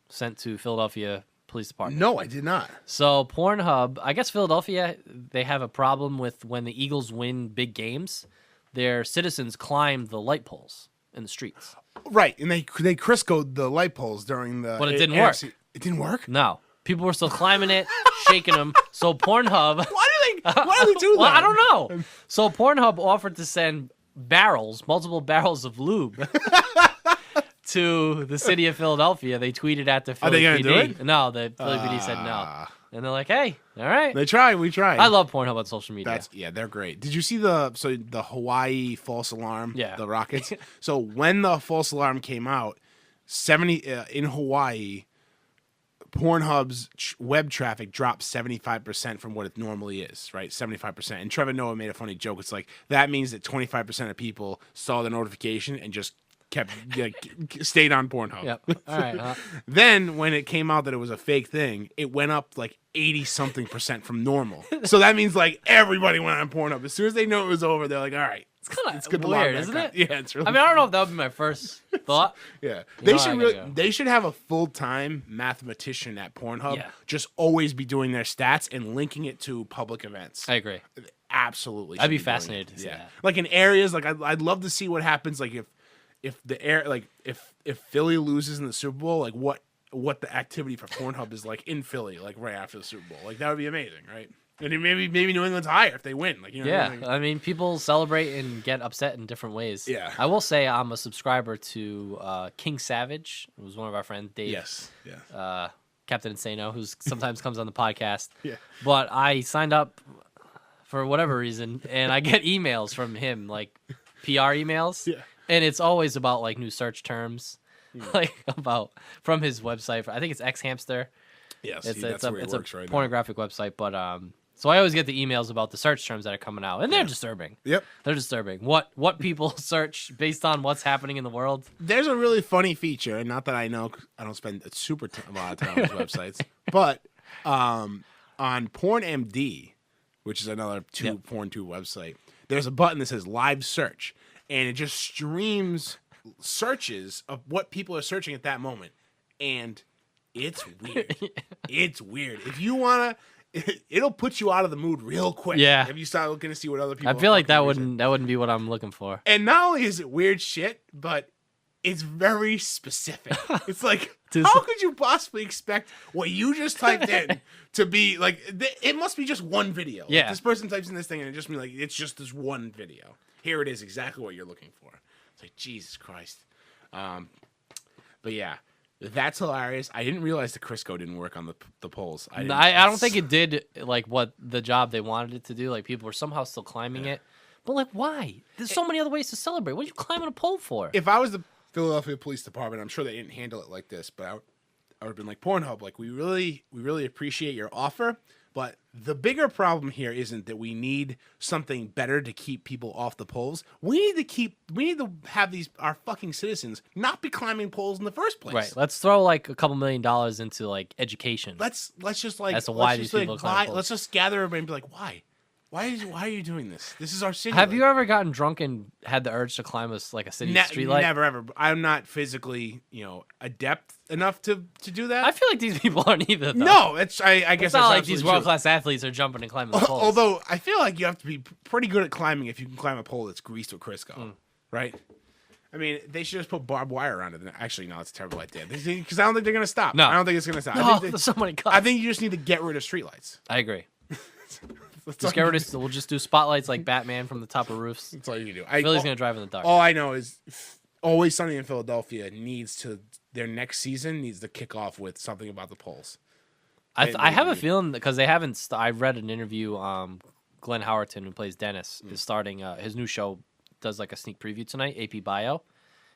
sent to Philadelphia Police Department? No, I did not. So Pornhub, I guess Philadelphia, they have a problem with when the Eagles win big games, their citizens climb the light poles in the streets. Right, and they Crisco'd the light poles during the. But it didn't work. It didn't work. No, people were still climbing it, shaking them. So Pornhub. Why do they do that? Well, I don't know. So Pornhub offered to send multiple barrels of lube. To the city of Philadelphia. They tweeted at the Philly Are they gonna PD. do it? No, the Philly PD said no. And they're like, hey, all right. We tried. I love Pornhub on social media. They're great. Did you see the Hawaii false alarm? Yeah. The rockets. So when the false alarm came out, in Hawaii, Pornhub's web traffic dropped 75% from what it normally is, right? 75%. And Trevor Noah made a funny joke. It's like, that means that 25% of people saw the notification and just stayed on Pornhub. Yep. All right. Then when it came out that it was a fake thing, it went up like 80-something% from normal. So that means like everybody went on Pornhub. As soon as they know it was over, they're like, all right. It's kind good of to log weird, back isn't on. it? Yeah, it's really. I mean, I don't know if that would be my first thought. Yeah, You know, I gotta go. they should have a full-time mathematician at Pornhub. Yeah. Just always be doing their stats and linking it to public events. I agree. Absolutely, I'd be should doing fascinated it. to see that. Like in areas like I'd love to see what happens. Like if the air like if Philly loses in the Super Bowl, like what the activity for Pornhub is like in Philly, like right after the Super Bowl. Like that would be amazing, right? And then maybe New England's higher if they win. Like, you know Yeah, what I mean? I mean, people celebrate and get upset in different ways. Yeah. I will say I'm a subscriber to King Savage. It was one of our friends, Dave. Yes. Yeah. Captain Insano, who sometimes comes on the podcast. Yeah. But I signed up for whatever reason, and I get emails from him, like PR emails. Yeah. And it's always about like new search terms, like from his website. I think it's X Hamster. Yes. It's that's a where he works right now. pornographic website, but so I always get the emails about the search terms that are coming out, and they're disturbing. Yep. They're disturbing. What people search based on what's happening in the world. There's a really funny feature, and not that I know, 'cause I don't spend a lot of time on those websites, but on PornMD, which is another PornTube website, there's a button that says Live Search, and it just streams searches of what people are searching at that moment, and it's weird. It's weird. If you wanna, it'll put you out of the mood real quick. Yeah. If you start looking to see what other people. I feel like that fucking wouldn't be what I'm looking for. And not only is it weird shit, but it's very specific. It's like, how could you possibly expect what you just typed in to be like? It must be just one video. Like, Yeah. this person types in this thing, and it just be like, it's just this one video. Here it is, exactly what you're looking for. It's like, Jesus Christ. But yeah. That's hilarious. I didn't realize the Crisco didn't work on the polls. I don't think it did like what the job they wanted it to do. Like people were somehow still climbing it, but like why? There's so many other ways to celebrate. What are you climbing a pole for? If I was the Philadelphia Police Department, I'm sure they didn't handle it like this, but I would have been like, Pornhub, like we really appreciate your offer, but the bigger problem here isn't that we need something better to keep people off the poles. We need to have our fucking citizens not be climbing poles in the first place. Right. Let's throw like a couple $1 million into like education. Let's just like as to why these people climb poles. Let's just gather everybody and be like, why? Why are you doing this? This is our city. Have you ever gotten drunk and had the urge to climb a city streetlight? Never ever. I'm not physically, adept enough to do that. I feel like these people aren't either. Though. No, I guess it's not that's like these world class athletes are jumping and climbing the poles. Although I feel like you have to be pretty good at climbing if you can climb a pole that's greased with Crisco, right? I mean, they should just put barbed wire around it. Actually, no, it's a terrible idea because I don't think they're gonna stop. No, I don't think it's gonna stop. No, there's so many cuts. I think you just need to get rid of streetlights. I agree. Just get rid of. We'll just do spotlights like Batman from the top of roofs. That's all you can do. Philly's gonna drive in the dark. All I know is Always Sunny in Philadelphia their next season needs to kick off with something about the polls. I have a feeling because they haven't. I read an interview. Glenn Howerton, who plays Dennis, is starting his new show. Does like a sneak preview tonight. AP Bio,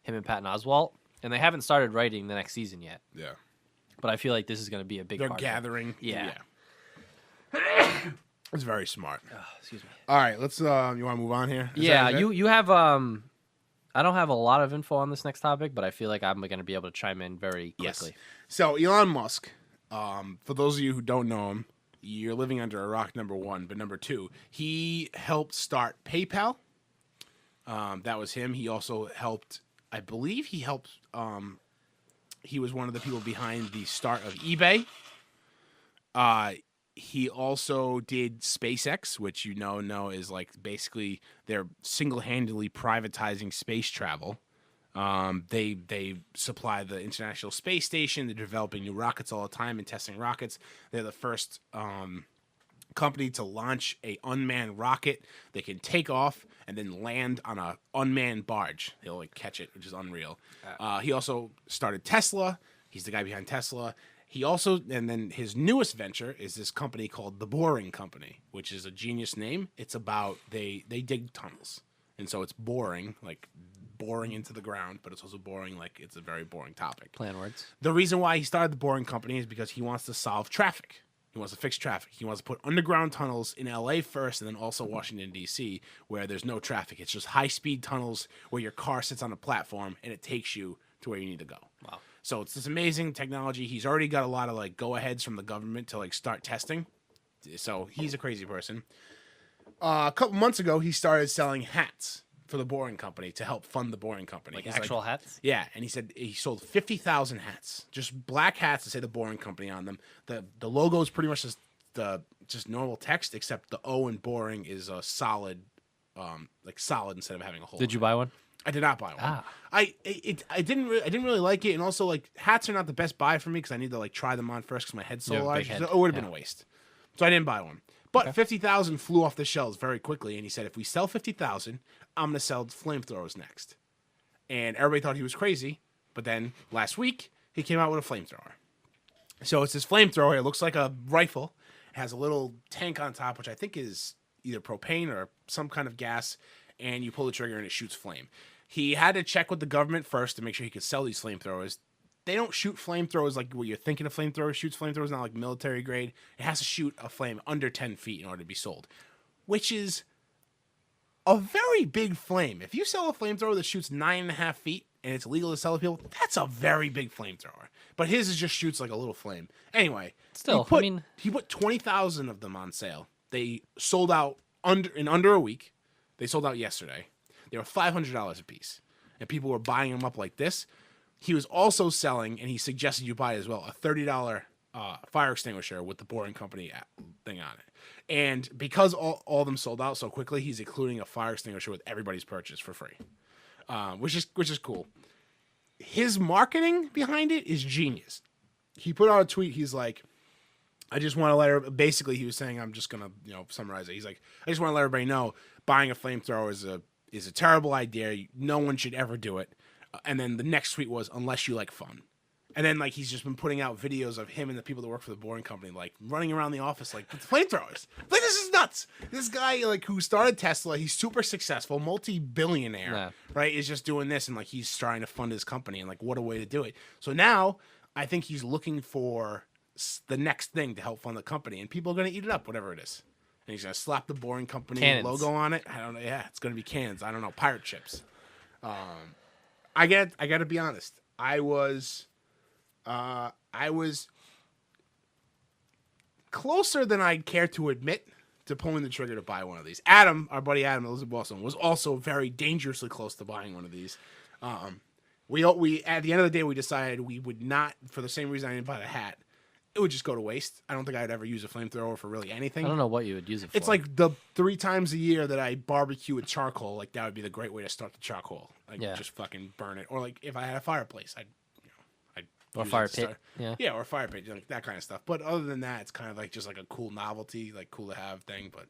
him and Patton Oswalt, and they haven't started writing the next season yet. Yeah, but I feel like this is going to be a big. They're part gathering. Of it. Yeah. It's very smart. Excuse me. All right, let's. You want to move on here? You have. I don't have a lot of info on this next topic, but I feel like I'm going to be able to chime in very quickly. Yes. So Elon Musk, for those of you who don't know him, you're living under a rock. Number one, but number two, he helped start PayPal. That was him. He also helped. I believe he helped. He was one of the people behind the start of eBay. He also did SpaceX, which know is like basically they're single-handedly privatizing space travel. They supply the International Space Station. They're developing new rockets all the time and testing rockets. They're the first company to launch a unmanned rocket that can take off and then land on a unmanned barge. They'll like catch it, which is unreal. He also started Tesla. He's the guy behind Tesla. He also, and then his newest venture is this company called The Boring Company, which is a genius name. It's about, they dig tunnels. And so it's boring, like boring into the ground, but it's also boring like it's a very boring topic. Plan words. The reason why he started the Boring Company is because he wants to solve traffic. He wants to fix traffic. He wants to put underground tunnels in LA first and then also Washington, D.C., where there's no traffic. It's just high-speed tunnels where your car sits on a platform and it takes you to where you need to go. Wow. So it's this amazing technology. He's already got a lot of like go-aheads from the government to like start testing. So he's a crazy person. A couple months ago, he started selling hats for the Boring Company to help fund the Boring Company. Like He's actual hats? Yeah, and he said he sold 50,000 hats, just black hats that say the Boring Company on them. The logo is pretty much just normal text, except the O in Boring is a solid, solid instead of having a hole. Did you buy one? I did not buy one. Ah. I didn't really like it, and also like hats are not the best buy for me because I need to like try them on first because my head's so You have a large. big head. So it would have been a waste, so I didn't buy one. But 50,000 flew off the shelves very quickly, and he said, if we sell 50,000, I'm going to sell Flamethrowers next. And everybody thought he was crazy, but then last week, he came out with a flamethrower. So it's this flamethrower. It looks like a rifle. It has a little tank on top, which I think is either propane or some kind of gas, and you pull the trigger and it shoots flame. He had to check with the government first to make sure he could sell these flamethrowers. They don't shoot flamethrowers like what you're thinking of flamethrowers. Shoots flamethrowers not like military grade. It has to shoot a flame under 10 feet in order to be sold, which is a very big flame. If you sell a flamethrower that shoots 9.5 feet and it's legal to sell to people, that's a very big flamethrower. But his just shoots like a little flame. Anyway, Still, he put 20,000 of them on sale. They sold out in under a week. They sold out yesterday. They were $500 a piece, and people were buying them up like this. He was also selling, and he suggested you buy it as well, a $30 fire extinguisher with the Boring Company thing on it. And because all of them sold out so quickly, he's including a fire extinguisher with everybody's purchase for free, which is cool. His marketing behind it is genius. He put out a tweet. He's like, I just want to let her. Basically, he was saying, I'm just gonna summarize it. He's like, I just want to let everybody know buying a flamethrower is a terrible idea. No one should ever do it. And then the next tweet was, unless you like fun. And then like he's just been putting out videos of him and the people that work for the Boring Company like running around the office like with flamethrowers. Like this is nuts. This guy like who started Tesla, he's super successful, multi-billionaire, right? Is just doing this and like he's trying to fund his company and like what a way to do it. So now I think he's looking for the next thing to help fund the company, and people are going to eat it up, whatever it is. And he's going to slap the Boring Company cannons. Logo on it. I don't know. Yeah, it's going to be cannons. I don't know. Pirate ships. I got to be honest. I was closer than I'd care to admit to pulling the trigger to buy one of these. Adam, our buddy Adam, that lives in Boston, was also very dangerously close to buying one of these. We at the end of the day, we decided we would not, for the same reason I didn't buy the hat. It would just go to waste. I don't think I'd ever use a flamethrower for really anything. I don't know what you would use it for. It's like the 3 times a year that I barbecue with charcoal. Like that would be the great way to start the charcoal. Like just fucking burn it. Or like if I had a fireplace, I'd or fire pit. Yeah, or fire pit, like that kind of stuff. But other than that, it's kind of like just like a cool novelty, like cool to have thing. But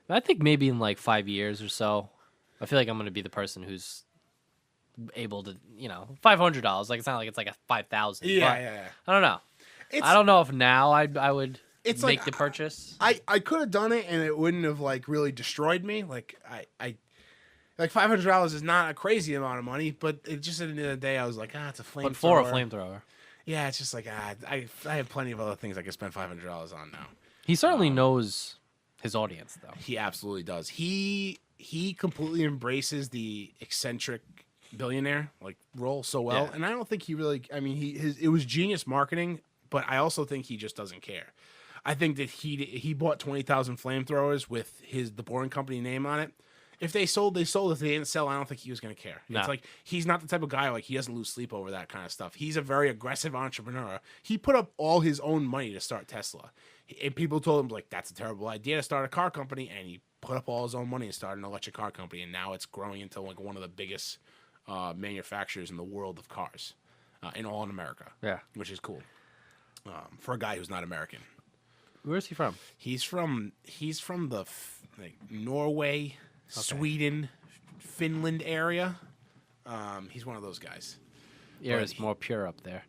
I think maybe in like 5 years or so, I feel like I'm going to be the person who's able to, $500. Like it's not like it's like a 5,000. Yeah. I don't know. I don't know if now I would make like, the purchase. I could have done it and it wouldn't have like really destroyed me. Like I like $500 is not a crazy amount of money, but it just at the end of the day I was like, it's a flamethrower. But for a flamethrower. Yeah, it's just like I have plenty of other things I could spend $500 on now. He certainly knows his audience though. He absolutely does. He completely embraces the eccentric billionaire like role so well, and I don't think he really. I mean, it was genius marketing. But I also think he just doesn't care. I think that he bought 20,000 flamethrowers with the Boring Company name on it. If they sold, they sold. If they didn't sell, I don't think he was going to care. No. It's like he's not the type of guy like he doesn't lose sleep over that kind of stuff. He's a very aggressive entrepreneur. He put up all his own money to start Tesla. And people told him like that's a terrible idea to start a car company, and he put up all his own money and started an electric car company, and now it's growing into like one of the biggest manufacturers in the world of cars, in all in America. Yeah, which is cool. For a guy who's not American. Where's he from? He's from the Norway, Sweden, Finland area. He's one of those guys. The air is more pure up there.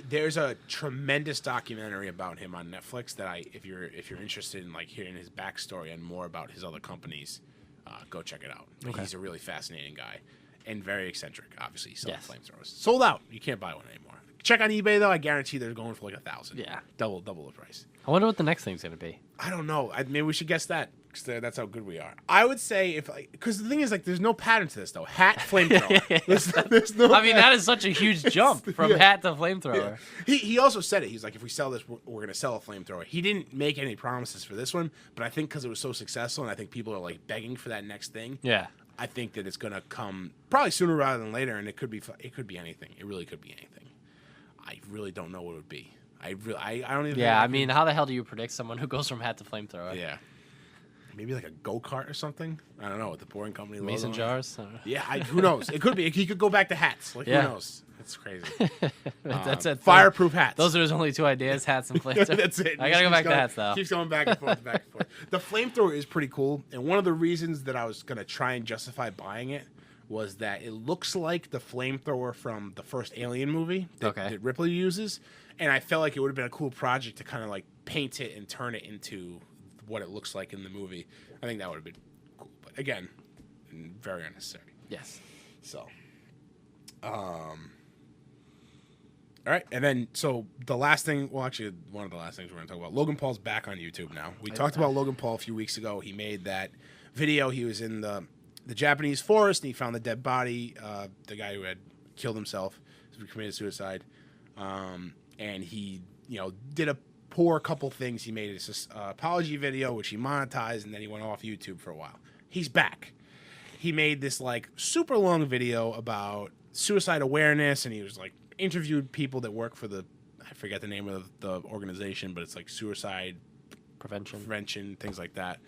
There's a tremendous documentary about him on Netflix that if you're interested in like hearing his backstory and more about his other companies, go check it out. Okay. He's a really fascinating guy. and very eccentric. Obviously, selling Yes. flamethrowers. Sold out. You can't buy one anymore. Check on eBay though. I guarantee they're going for like $1,000. Yeah. double the price. I wonder what the next thing's gonna be. I don't know. Maybe we should guess that because that's how good we are. I would say because the thing is like there's no pattern to this though. Hat flamethrower. There's no. I mean, that is such a huge jump from hat to flamethrower. He also said it. He's like, if we sell this, we're going to sell a flamethrower. He didn't make any promises for this one, but I think because it was so successful, and I think people are like begging for that next thing. Yeah. I think that it's going to come probably sooner rather than later, and it could be anything. It really could be anything. I really don't know what it would be. I don't even. Yeah, I mean, how the hell do you predict someone who goes from hat to flamethrower? Yeah. Maybe like a go-kart or something. I don't know. With the Pouring Company logo. Mason jars. I don't know. Yeah, who knows? It could be. He could go back to hats. Like, Yeah. who knows? It's crazy. That's it. Fireproof hats. Those are his only 2 ideas: hats and flamethrower. That's it. I gotta go back to hats now. Keeps going back and forth, back and forth. The flamethrower is pretty cool, and one of the reasons that I was gonna try and justify buying it was that it looks like the flamethrower from the first Alien movie that Ripley uses, and I felt like it would have been a cool project to kind of like paint it and turn it into what it looks like in the movie. I think that would have been cool, but again, very unnecessary. Yes. So, all right, and then so the last thing, well, actually, one of the last things we're going to talk about, Logan Paul's back on YouTube now. We talked about Logan Paul a few weeks ago. He made that video. He was in the Japanese forest, and he found the dead body, the guy who had killed himself, who committed suicide, and he, did a poor couple things. He made his apology video, which he monetized, and then he went off YouTube for a while. He's back. He made this like super long video about suicide awareness, and he was like interviewed people that work for I forget the name of the organization, but it's like suicide prevention, things like that.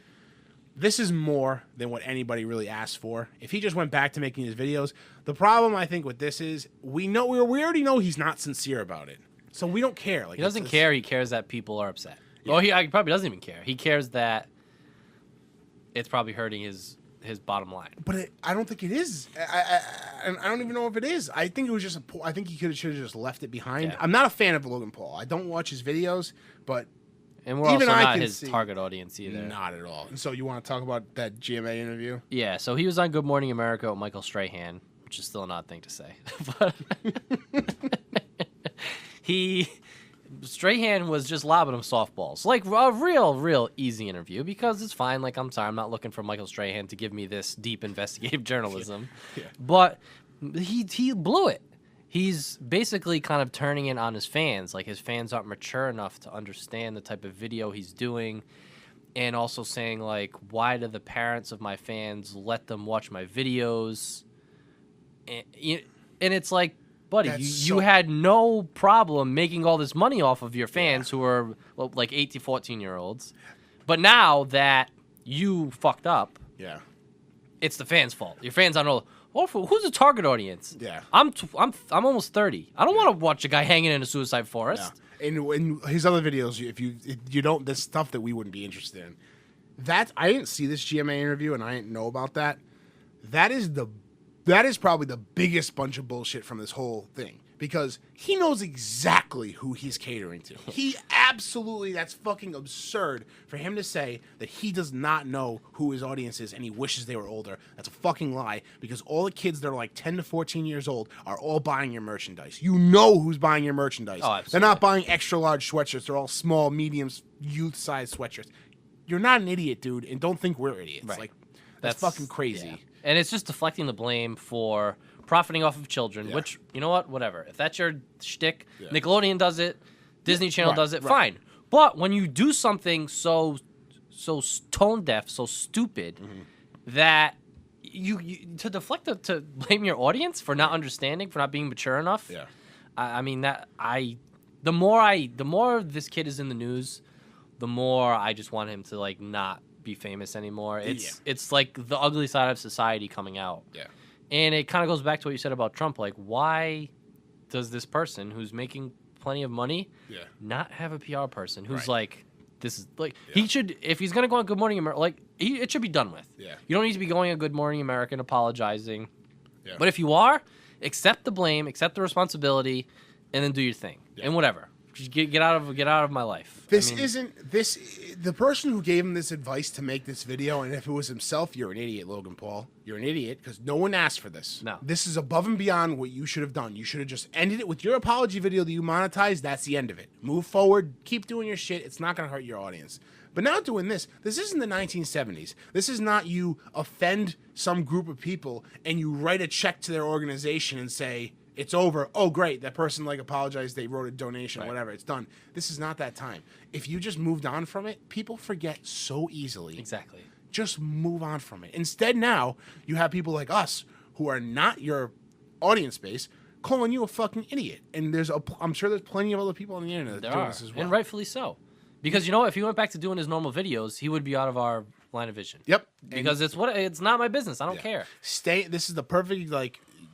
This is more than what anybody really asked for. If he just went back to making his videos, the problem I think with this is we already know he's not sincere about it, so we don't care. Like he doesn't care. He cares that people are upset. Yeah. Well, he probably doesn't even care. He cares that it's probably hurting his bottom line. But I don't think it is. I don't even know if it is. I think it was just I think he should have just left it behind. Yeah. I'm not a fan of Logan Paul. I don't watch his videos, but and we're even also not his target audience either. Not at all. And so you want to talk about that GMA interview? Yeah. So he was on Good Morning America with Michael Strahan, which is still an odd thing to say, but Strahan was just lobbing him softballs. Like a real easy interview because it's fine. Like, I'm sorry, I'm not looking for Michael Strahan to give me this deep investigative journalism. Yeah. But he blew it. He's basically kind of turning it on his fans. Like, his fans aren't mature enough to understand the type of video he's doing. And also saying, like, why do the parents of my fans let them watch my videos? And it's like, buddy, you had no problem making all this money off of your fans who are like 8 to 14-year-olds. But now that you fucked up, it's the fans' fault. Your fans don't know. Oh, who's the target audience? Yeah. I'm almost 30. I don't want to watch a guy hanging in a suicide forest. No. In his other videos, if you don't, this stuff that we wouldn't be interested in. I didn't see this GMA interview, and I didn't know about that. That is probably the biggest bunch of bullshit from this whole thing because he knows exactly who he's catering to. He absolutely, that's fucking absurd for him to say that he does not know who his audience is and he wishes they were older. That's a fucking lie because all the kids that are like 10 to 14 years old are all buying your merchandise. You know who's buying your merchandise. Oh, absolutely. They're not buying extra large sweatshirts. They're all small, medium, youth-sized sweatshirts. You're not an idiot, dude, and don't think we're idiots. Right. Like, that's fucking crazy. Yeah. And it's just deflecting the blame for profiting off of children, which, you know what, whatever. If that's your shtick, Nickelodeon does it, Disney Channel does it, fine. But when you do something so tone deaf, so stupid, that you to deflect to blame your audience for not understanding, for not being mature enough. Yeah, I mean the more this kid is in the news, the more I just want him to like not be famous anymore. It's like the ugly side of society coming out. Yeah. And it kind of goes back to what you said about Trump. Like, why does this person who's making plenty of money not have a PR person who's like, this is like, he should, if he's going to go on Good Morning America, like, it should be done with. Yeah. You don't need to be going on Good Morning America and apologizing. Yeah. But if you are, accept the blame, accept the responsibility, and then do your thing. Yeah. And whatever. Just get out of my life. The person who gave him this advice to make this video, and if it was himself, you're an idiot, Logan Paul. You're an idiot because no one asked for this. No. This is above and beyond what you should have done. You should have just ended it with your apology video that you monetized. That's the end of it. Move forward. Keep doing your shit. It's not going to hurt your audience. But now doing this isn't the 1970s. This is not you offend some group of people and you write a check to their organization and say, it's over. Oh, great. That person apologized. They wrote a donation, whatever. It's done. This is not that time. If you just moved on from it, people forget so easily. Exactly. Just move on from it. Instead, now you have people like us who are not your audience base calling you a fucking idiot. And I'm sure there's plenty of other people on the internet that do this as well. And rightfully so. Because if he went back to doing his normal videos, he would be out of our line of vision. Yep. Because it's not my business. I don't care. This is the perfect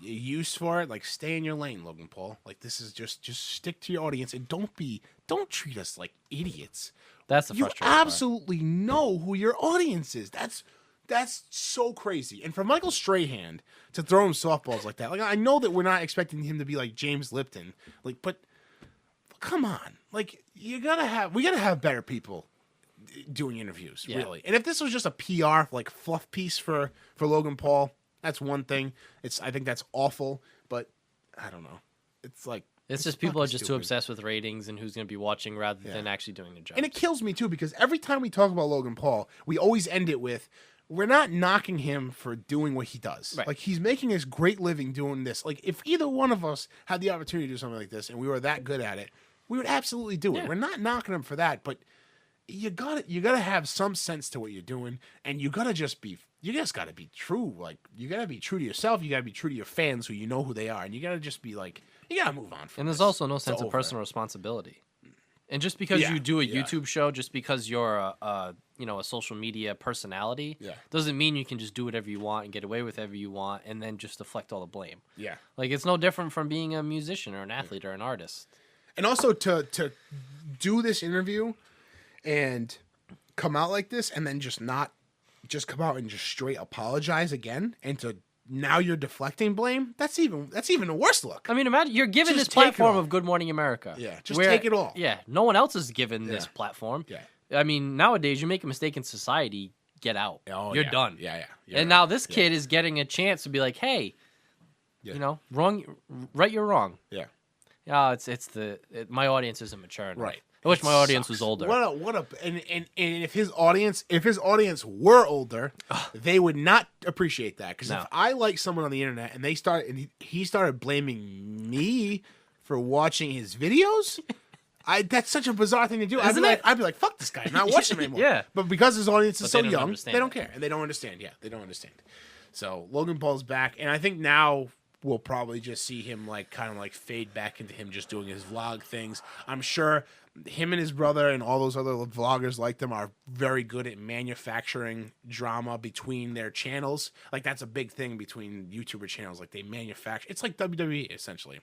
use for it. Stay in your lane, Logan Paul. This is just stick to your audience and don't treat us like idiots. That's the frustrating part. You absolutely know who your audience is. That's so crazy. And for Michael Strahan to throw him softballs like that, I know that we're not expecting him to be like James Lipton, but come on, we gotta have better people doing interviews, really. And if this was just a PR fluff piece for Logan Paul, that's one thing. I think that's awful, but I don't know. It's just people are just too obsessed with ratings and who's going to be watching rather than actually doing their job. And it kills me too because every time we talk about Logan Paul, we always end it with, we're not knocking him for doing what he does. Right. He's making his great living doing this. If either one of us had the opportunity to do something like this and we were that good at it, we would absolutely do it. We're not knocking him for that, but you gotta have some sense to what you're doing, and you just gotta be true. You gotta be true to yourself. You gotta be true to your fans who you know who they are, and you gotta just be you gotta move on from And there's this. also no sense of personal responsibility. And just because you do a YouTube show, just because you're a social media personality, doesn't mean you can just do whatever you want and get away with whatever you want and then just deflect all the blame. Yeah. It's no different from being a musician or an athlete or an artist. And also to do this interview and come out like this and then just come out and just straight apologize again and to now you're deflecting blame, that's even a worse look. I mean, imagine you're given Just this platform of Good Morning America. Yeah, take it all. Yeah, no one else is given this platform. Yeah. I mean, nowadays you make a mistake in society, get out. You're done. Yeah. And now this kid is getting a chance to be like, hey, right your wrong. Yeah. Yeah, my audience isn't mature enough. Right. I wish my audience was older. And if his audience were older, they would not appreciate that. Because if I like someone on the internet and he started blaming me for watching his videos, that's such a bizarre thing to do. I'd be like, fuck this guy, I'm not watching him anymore. Yeah. But because his audience is so young, they don't care. And they don't understand. Yeah, they don't understand. So Logan Paul's back, and I think now we'll probably just see him kind of fade back into him just doing his vlog things. I'm sure him and his brother and all those other vloggers like them are very good at manufacturing drama between their channels. That's a big thing between YouTuber channels. They manufacture. It's like WWE essentially.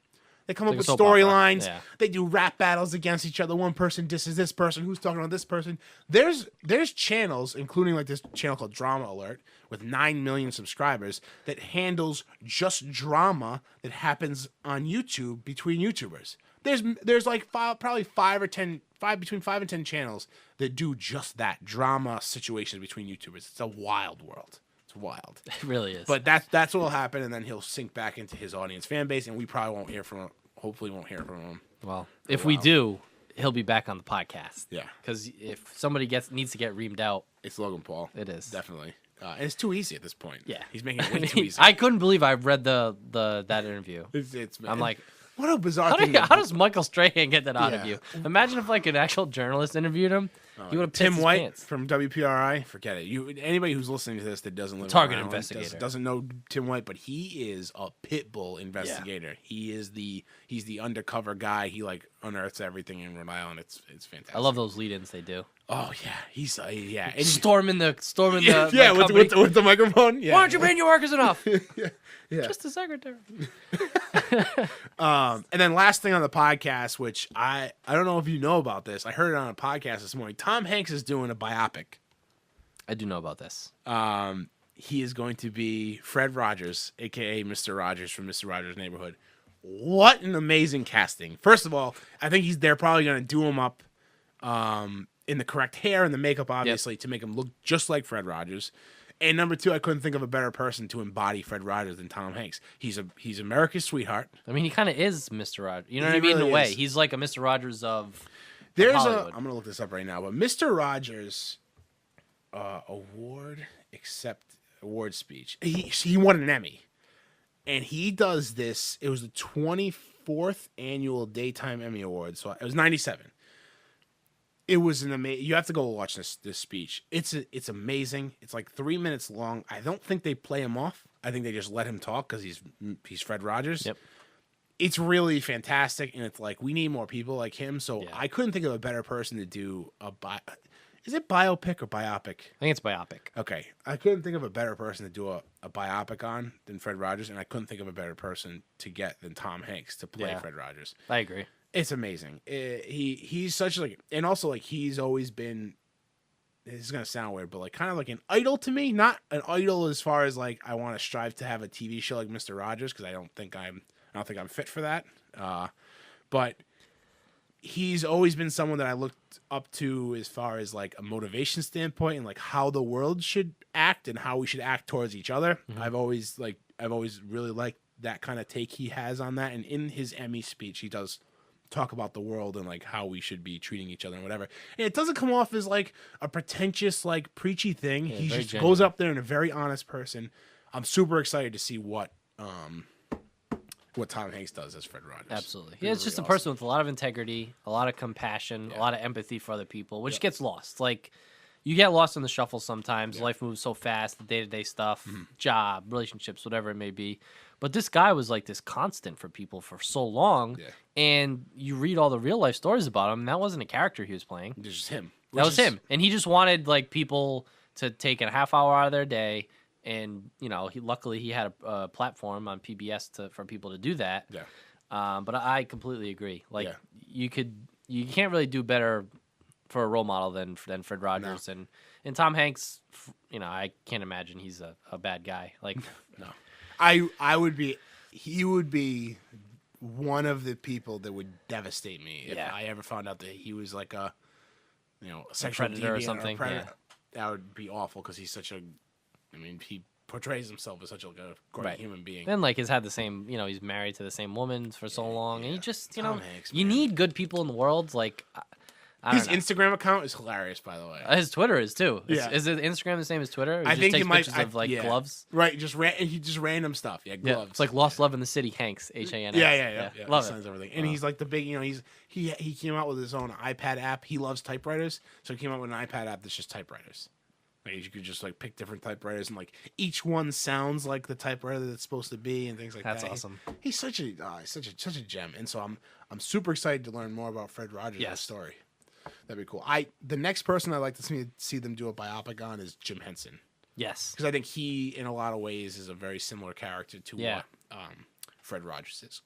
They come up with storylines. Yeah. They do rap battles against each other. One person disses this person. Who's talking about this person? There's channels, including this channel called Drama Alert with 9 million subscribers that handles just drama that happens on YouTube between YouTubers. There's probably between 5 and 10 channels that do just that, drama situations between YouTubers. It's a wild world. It's wild. It really is. But that's what will happen, and then he'll sink back into his audience fan base, and we probably won't hear from him. Hopefully won't hear from him. Well, if we do, he'll be back on the podcast. Yeah. Because if somebody needs to get reamed out, it's Logan Paul. It is. Definitely. And it's too easy at this point. Yeah. He's making it way too easy. I couldn't believe I read that interview. I'm like, what a bizarre thing. How does Michael Strahan get that out of you? Imagine if an actual journalist interviewed him. He would have Tim his White pants. from WPRI. Forget it. Anybody who's listening to this that doesn't live Target in Rhode Island investigator doesn't know Tim White, but he is a pit bull investigator. Yeah. He's the undercover guy. He unearths everything in Rhode Island. It's fantastic. I love those lead-ins they do. Oh yeah, he's And storming the yeah with the microphone. Yeah. Why aren't you paying your workers enough? Yeah. Just the secretary. And then last thing on the podcast, which I don't know if you know about this. I heard it on a podcast this morning. Tom Hanks is doing a biopic. I do know about this. He is going to be Fred Rogers, a.k.a. Mr. Rogers from Mr. Rogers' Neighborhood. what an amazing casting. First of all, I think they're probably going to do him up in the correct hair and the makeup, obviously, to make him look just like Fred Rogers. And number two, I couldn't think of a better person to embody Fred Rogers than Tom Hanks. He's America's sweetheart. I mean, he kind of is Mr. Rogers. You know what He I mean? really In a way, is. he's like a Mr. Rogers of I'm Hollywood. going to look this up right now, but Mr. Rogers award speech. He won an Emmy. And he does this. It was the 24th annual Daytime Emmy Awards. So it was 97. It was an amazing. You have to go watch this speech. It's amazing. It's like 3 minutes long. I don't think they play him off. I think they just let him talk because he's Fred Rogers. Yep. It's really fantastic, and it's like we need more people like him. So Yeah. I couldn't think of a better person to do Is it biopic or biopic? I think it's biopic. Okay, I couldn't think of a better person to do a biopic on than Fred Rogers, and I couldn't think of a better person to get than Tom Hanks to play Fred Rogers. I agree. It's amazing. He's such and also like he's always been. This is gonna sound weird, but like kind of like an idol to me. Not an idol as far as like I want to strive to have a TV show like Mr. Rogers because I don't think I'm fit for that. But he's always been someone that I looked up to as far as like a motivation standpoint and like how the world should act and how we should act towards each other. Mm-hmm. I've always really liked that kind of take he has on that. And in his Emmy speech, he does talk about the world and like how we should be treating each other and whatever. And it doesn't come off as like a pretentious, like preachy thing. Yeah, He very just genuine. goes up there and a very honest person. I'm super excited to see what Tom Hanks does as Fred Rogers. Absolutely. He's Yeah, it's just a really person with a lot of integrity, a lot of compassion, a lot of empathy for other people, which gets lost. Like, you get lost in the shuffle sometimes. Life moves so fast, the day-to-day stuff, job, relationships, whatever it may be. But this guy was like this constant for people for so long. Yeah. And you read all the real-life stories about him, and that wasn't a character he was playing. It's just him. That was him. And he just wanted, like, people to take a half hour out of their day. And, you know, luckily he had a platform on PBS for people to do that. Yeah. But I completely agree. Like, Yeah. you can't really do better for a role model than Fred Rogers. No. And Tom Hanks, you know, I can't imagine he's a bad guy. Like, No. He would be one of the people that would devastate me if I ever found out that he was like a sexual predator or deviant something, predator. yeah. That would be awful because he's he portrays himself as such a great human being. and like he's had the same, you know, he's married to the same woman for so long. And you just, you Tom know, Hanks, you man. need good people in the world. Like, I His don't know. Instagram account is hilarious, by the way. His Twitter is too. Yeah. Is it Instagram the same as Twitter? Or I he think just he takes might pictures of like gloves. Right, he just random stuff. Yeah, Yeah, gloves. it's like Lost Love in the City. Hanks, H-A-N-X. Yeah. Love He it. signs everything, and he's like the big. He came out with his own iPad app. He loves typewriters, so he came out with an iPad app that's just typewriters. Like you could just like pick different typewriters, and like each one sounds like the typewriter that it's supposed to be, and things like that. That's awesome. He's such a gem, and so I'm super excited to learn more about Fred Rogers' story. That'd be cool. The next person I'd like to see them do a biopic on is Jim Henson. Yes. Because I think he, in a lot of ways, is a very similar character to what Fred Rogers is.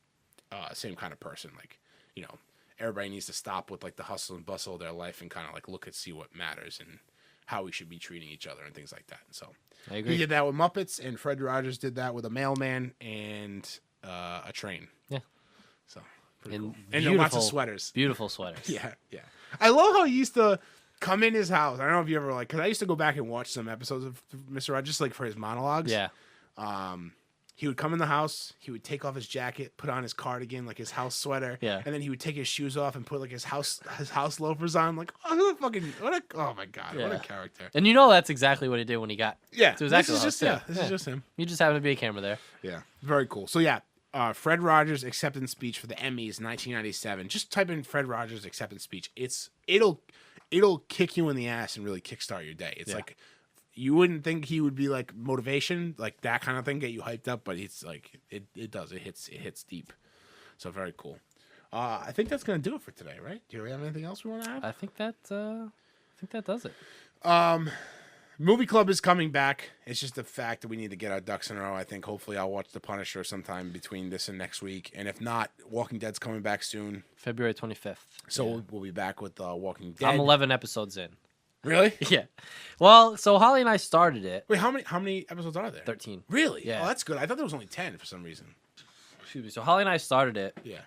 Same kind of person. Like, you know, everybody needs to stop with like the hustle and bustle of their life and kind of like look and see what matters and how we should be treating each other and things like that. So I agree. he did that with Muppets, and Fred Rogers did that with a mailman and a train. Yeah. So pretty And cool. And lots of beautiful- sweaters. Beautiful sweaters. Yeah. I love how he used to come in his house. I don't know if you ever because I used to go back and watch some episodes of Mr. Rogers just like for his monologues. Yeah. He would come in the house, he would take off his jacket, put on his cardigan, like his house sweater, Yeah. and then he would take his shoes off and put like his house loafers on. Like, oh my god, what a character. And you know that's exactly what he did when he got Yeah, to his this actual is house, just too. this is just him. He just happened to be a camera there. Yeah, very cool. So yeah, Fred Rogers acceptance speech for the Emmys, 1997. Just type in Fred Rogers acceptance speech. It'll kick you in the ass and really kickstart your day. It's like you wouldn't think he would be like motivation, like that kind of thing, get you hyped up, but it's like it does. It hits deep. So very cool. I think that's gonna do it for today, right? Do you have anything else we want to add? I think that does it. Movie Club is coming back. It's just the fact that we need to get our ducks in a row. I think hopefully I'll watch The Punisher sometime between this and next week. And if not, Walking Dead's coming back soon. February 25th. So we'll be back with Walking Dead. I'm 11 episodes in. Really? Yeah. Well, so Holly and I started it. Wait, how many episodes are there? 13. Really? Yeah. Oh, that's good. I thought there was only 10 for some reason. Excuse me. So Holly and I started it. Yeah.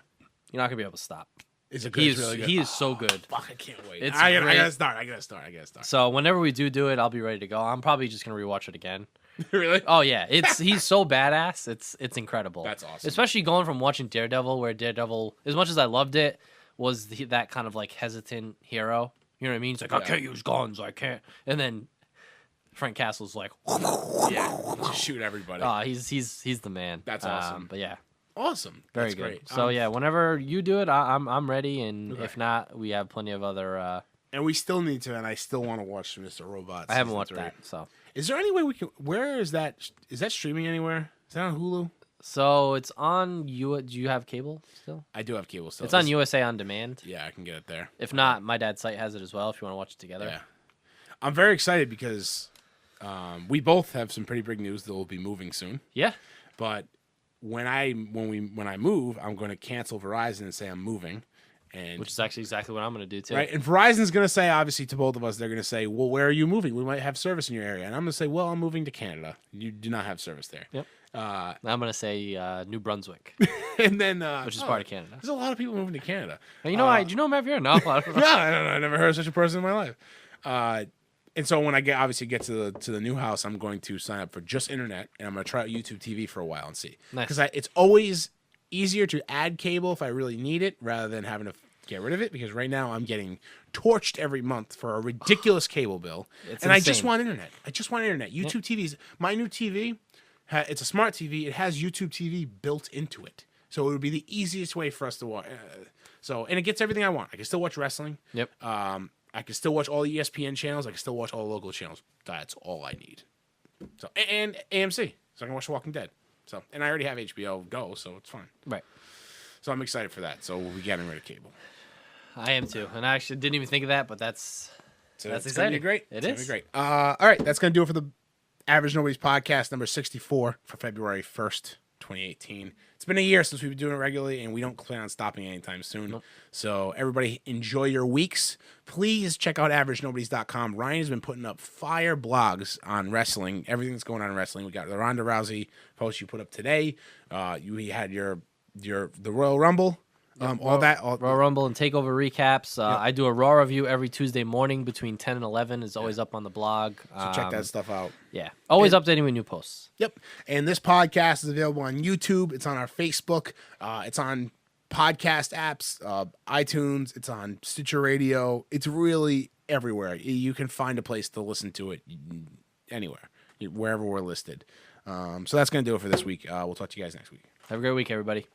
You're not gonna be able to stop. Is it good? He It's is really good. he is so good. Fuck, I can't wait. It's I great. gotta start. I gotta start. So whenever we do it, I'll be ready to go. I'm probably just gonna rewatch it again. Really? Oh yeah, he's so badass. It's incredible. That's awesome. Especially going from watching Daredevil, where Daredevil, as much as I loved it, was that kind of like hesitant hero. You know what I mean? He's like, I can't use guns, I can't. And then Frank Castle's like, Yeah. Just shoot everybody. he's the man. That's awesome. But yeah, Awesome. very That's good. great. So yeah, whenever you do it, I'm ready. And Okay. if not, we have plenty of other. And we still need to, and I still want to watch Mr. Robot. I haven't season watched 3. that. So Is there any way we can? Where is that? Is that streaming anywhere? Is that on Hulu? it's on you. Do you have cable still? I do have cable still. It's on USA On Demand. Yeah, I can get it there. If not, my dad's site has it as well. If you want to watch it together. Yeah, I'm very excited because we both have some pretty big news that we'll be moving soon. Yeah. But when I move, I'm going to cancel Verizon and say I'm moving, and Which is actually exactly what I'm going to do too. right. And Verizon's going to say, obviously, to both of us, they're going to say, "Well, where are you moving? We might have service in your area." And I'm going to say, "Well, I'm moving to Canada. You do not have service there." Yep. I'm going to say New Brunswick, And then which is part of Canada. There's a lot of people moving to Canada. And you know, do you know him out here? No, I don't know. No, I never heard of such a person in my life. And so when I get to the new house, I'm going to sign up for just internet, and I'm going to try out YouTube TV for a while and see. Nice. Because it's always easier to add cable if I really need it, rather than having to get rid of it. Because right now I'm getting torched every month for a ridiculous cable bill, It's and I just insane. want internet. I just want internet. YouTube TV's my new TV. It's a smart TV. It has YouTube TV built into it, so it would be the easiest way for us to watch. And it gets everything I want. I can still watch wrestling. Yep. I can still watch all the ESPN channels. I can still watch all the local channels. That's all I need. So and AMC, so I can watch Walking Dead. So and I already have HBO Go, so it's fine. Right. So I'm excited for that. So we'll be getting rid of cable. I am too. And I actually didn't even think of that, but that's So That's it's gonna be exciting. great. It It's gonna is. be great. All right, that's gonna do it for the Average Nobody's podcast number 64 for February 1st, 2018. It's been a year since we've been doing it regularly, and we don't plan on stopping anytime soon. Nope. So everybody enjoy your weeks. Please check out AverageNobodies.com. Ryan has been putting up fire blogs on wrestling, everything that's going on in wrestling. We got the Ronda Rousey post you put up today. You had the Royal Rumble. All Royal Rumble and Takeover recaps. I do a Raw review every Tuesday morning between 10 and 11. It's always up on the blog. So check that stuff out. Yeah. Always updating with new posts. Yep. And this podcast is available on YouTube. It's on our Facebook. It's on podcast apps, iTunes. It's on Stitcher Radio. It's really everywhere. You can find a place to listen to it anywhere, wherever we're listed. So that's going to do it for this week. We'll talk to you guys next week. Have a great week, everybody.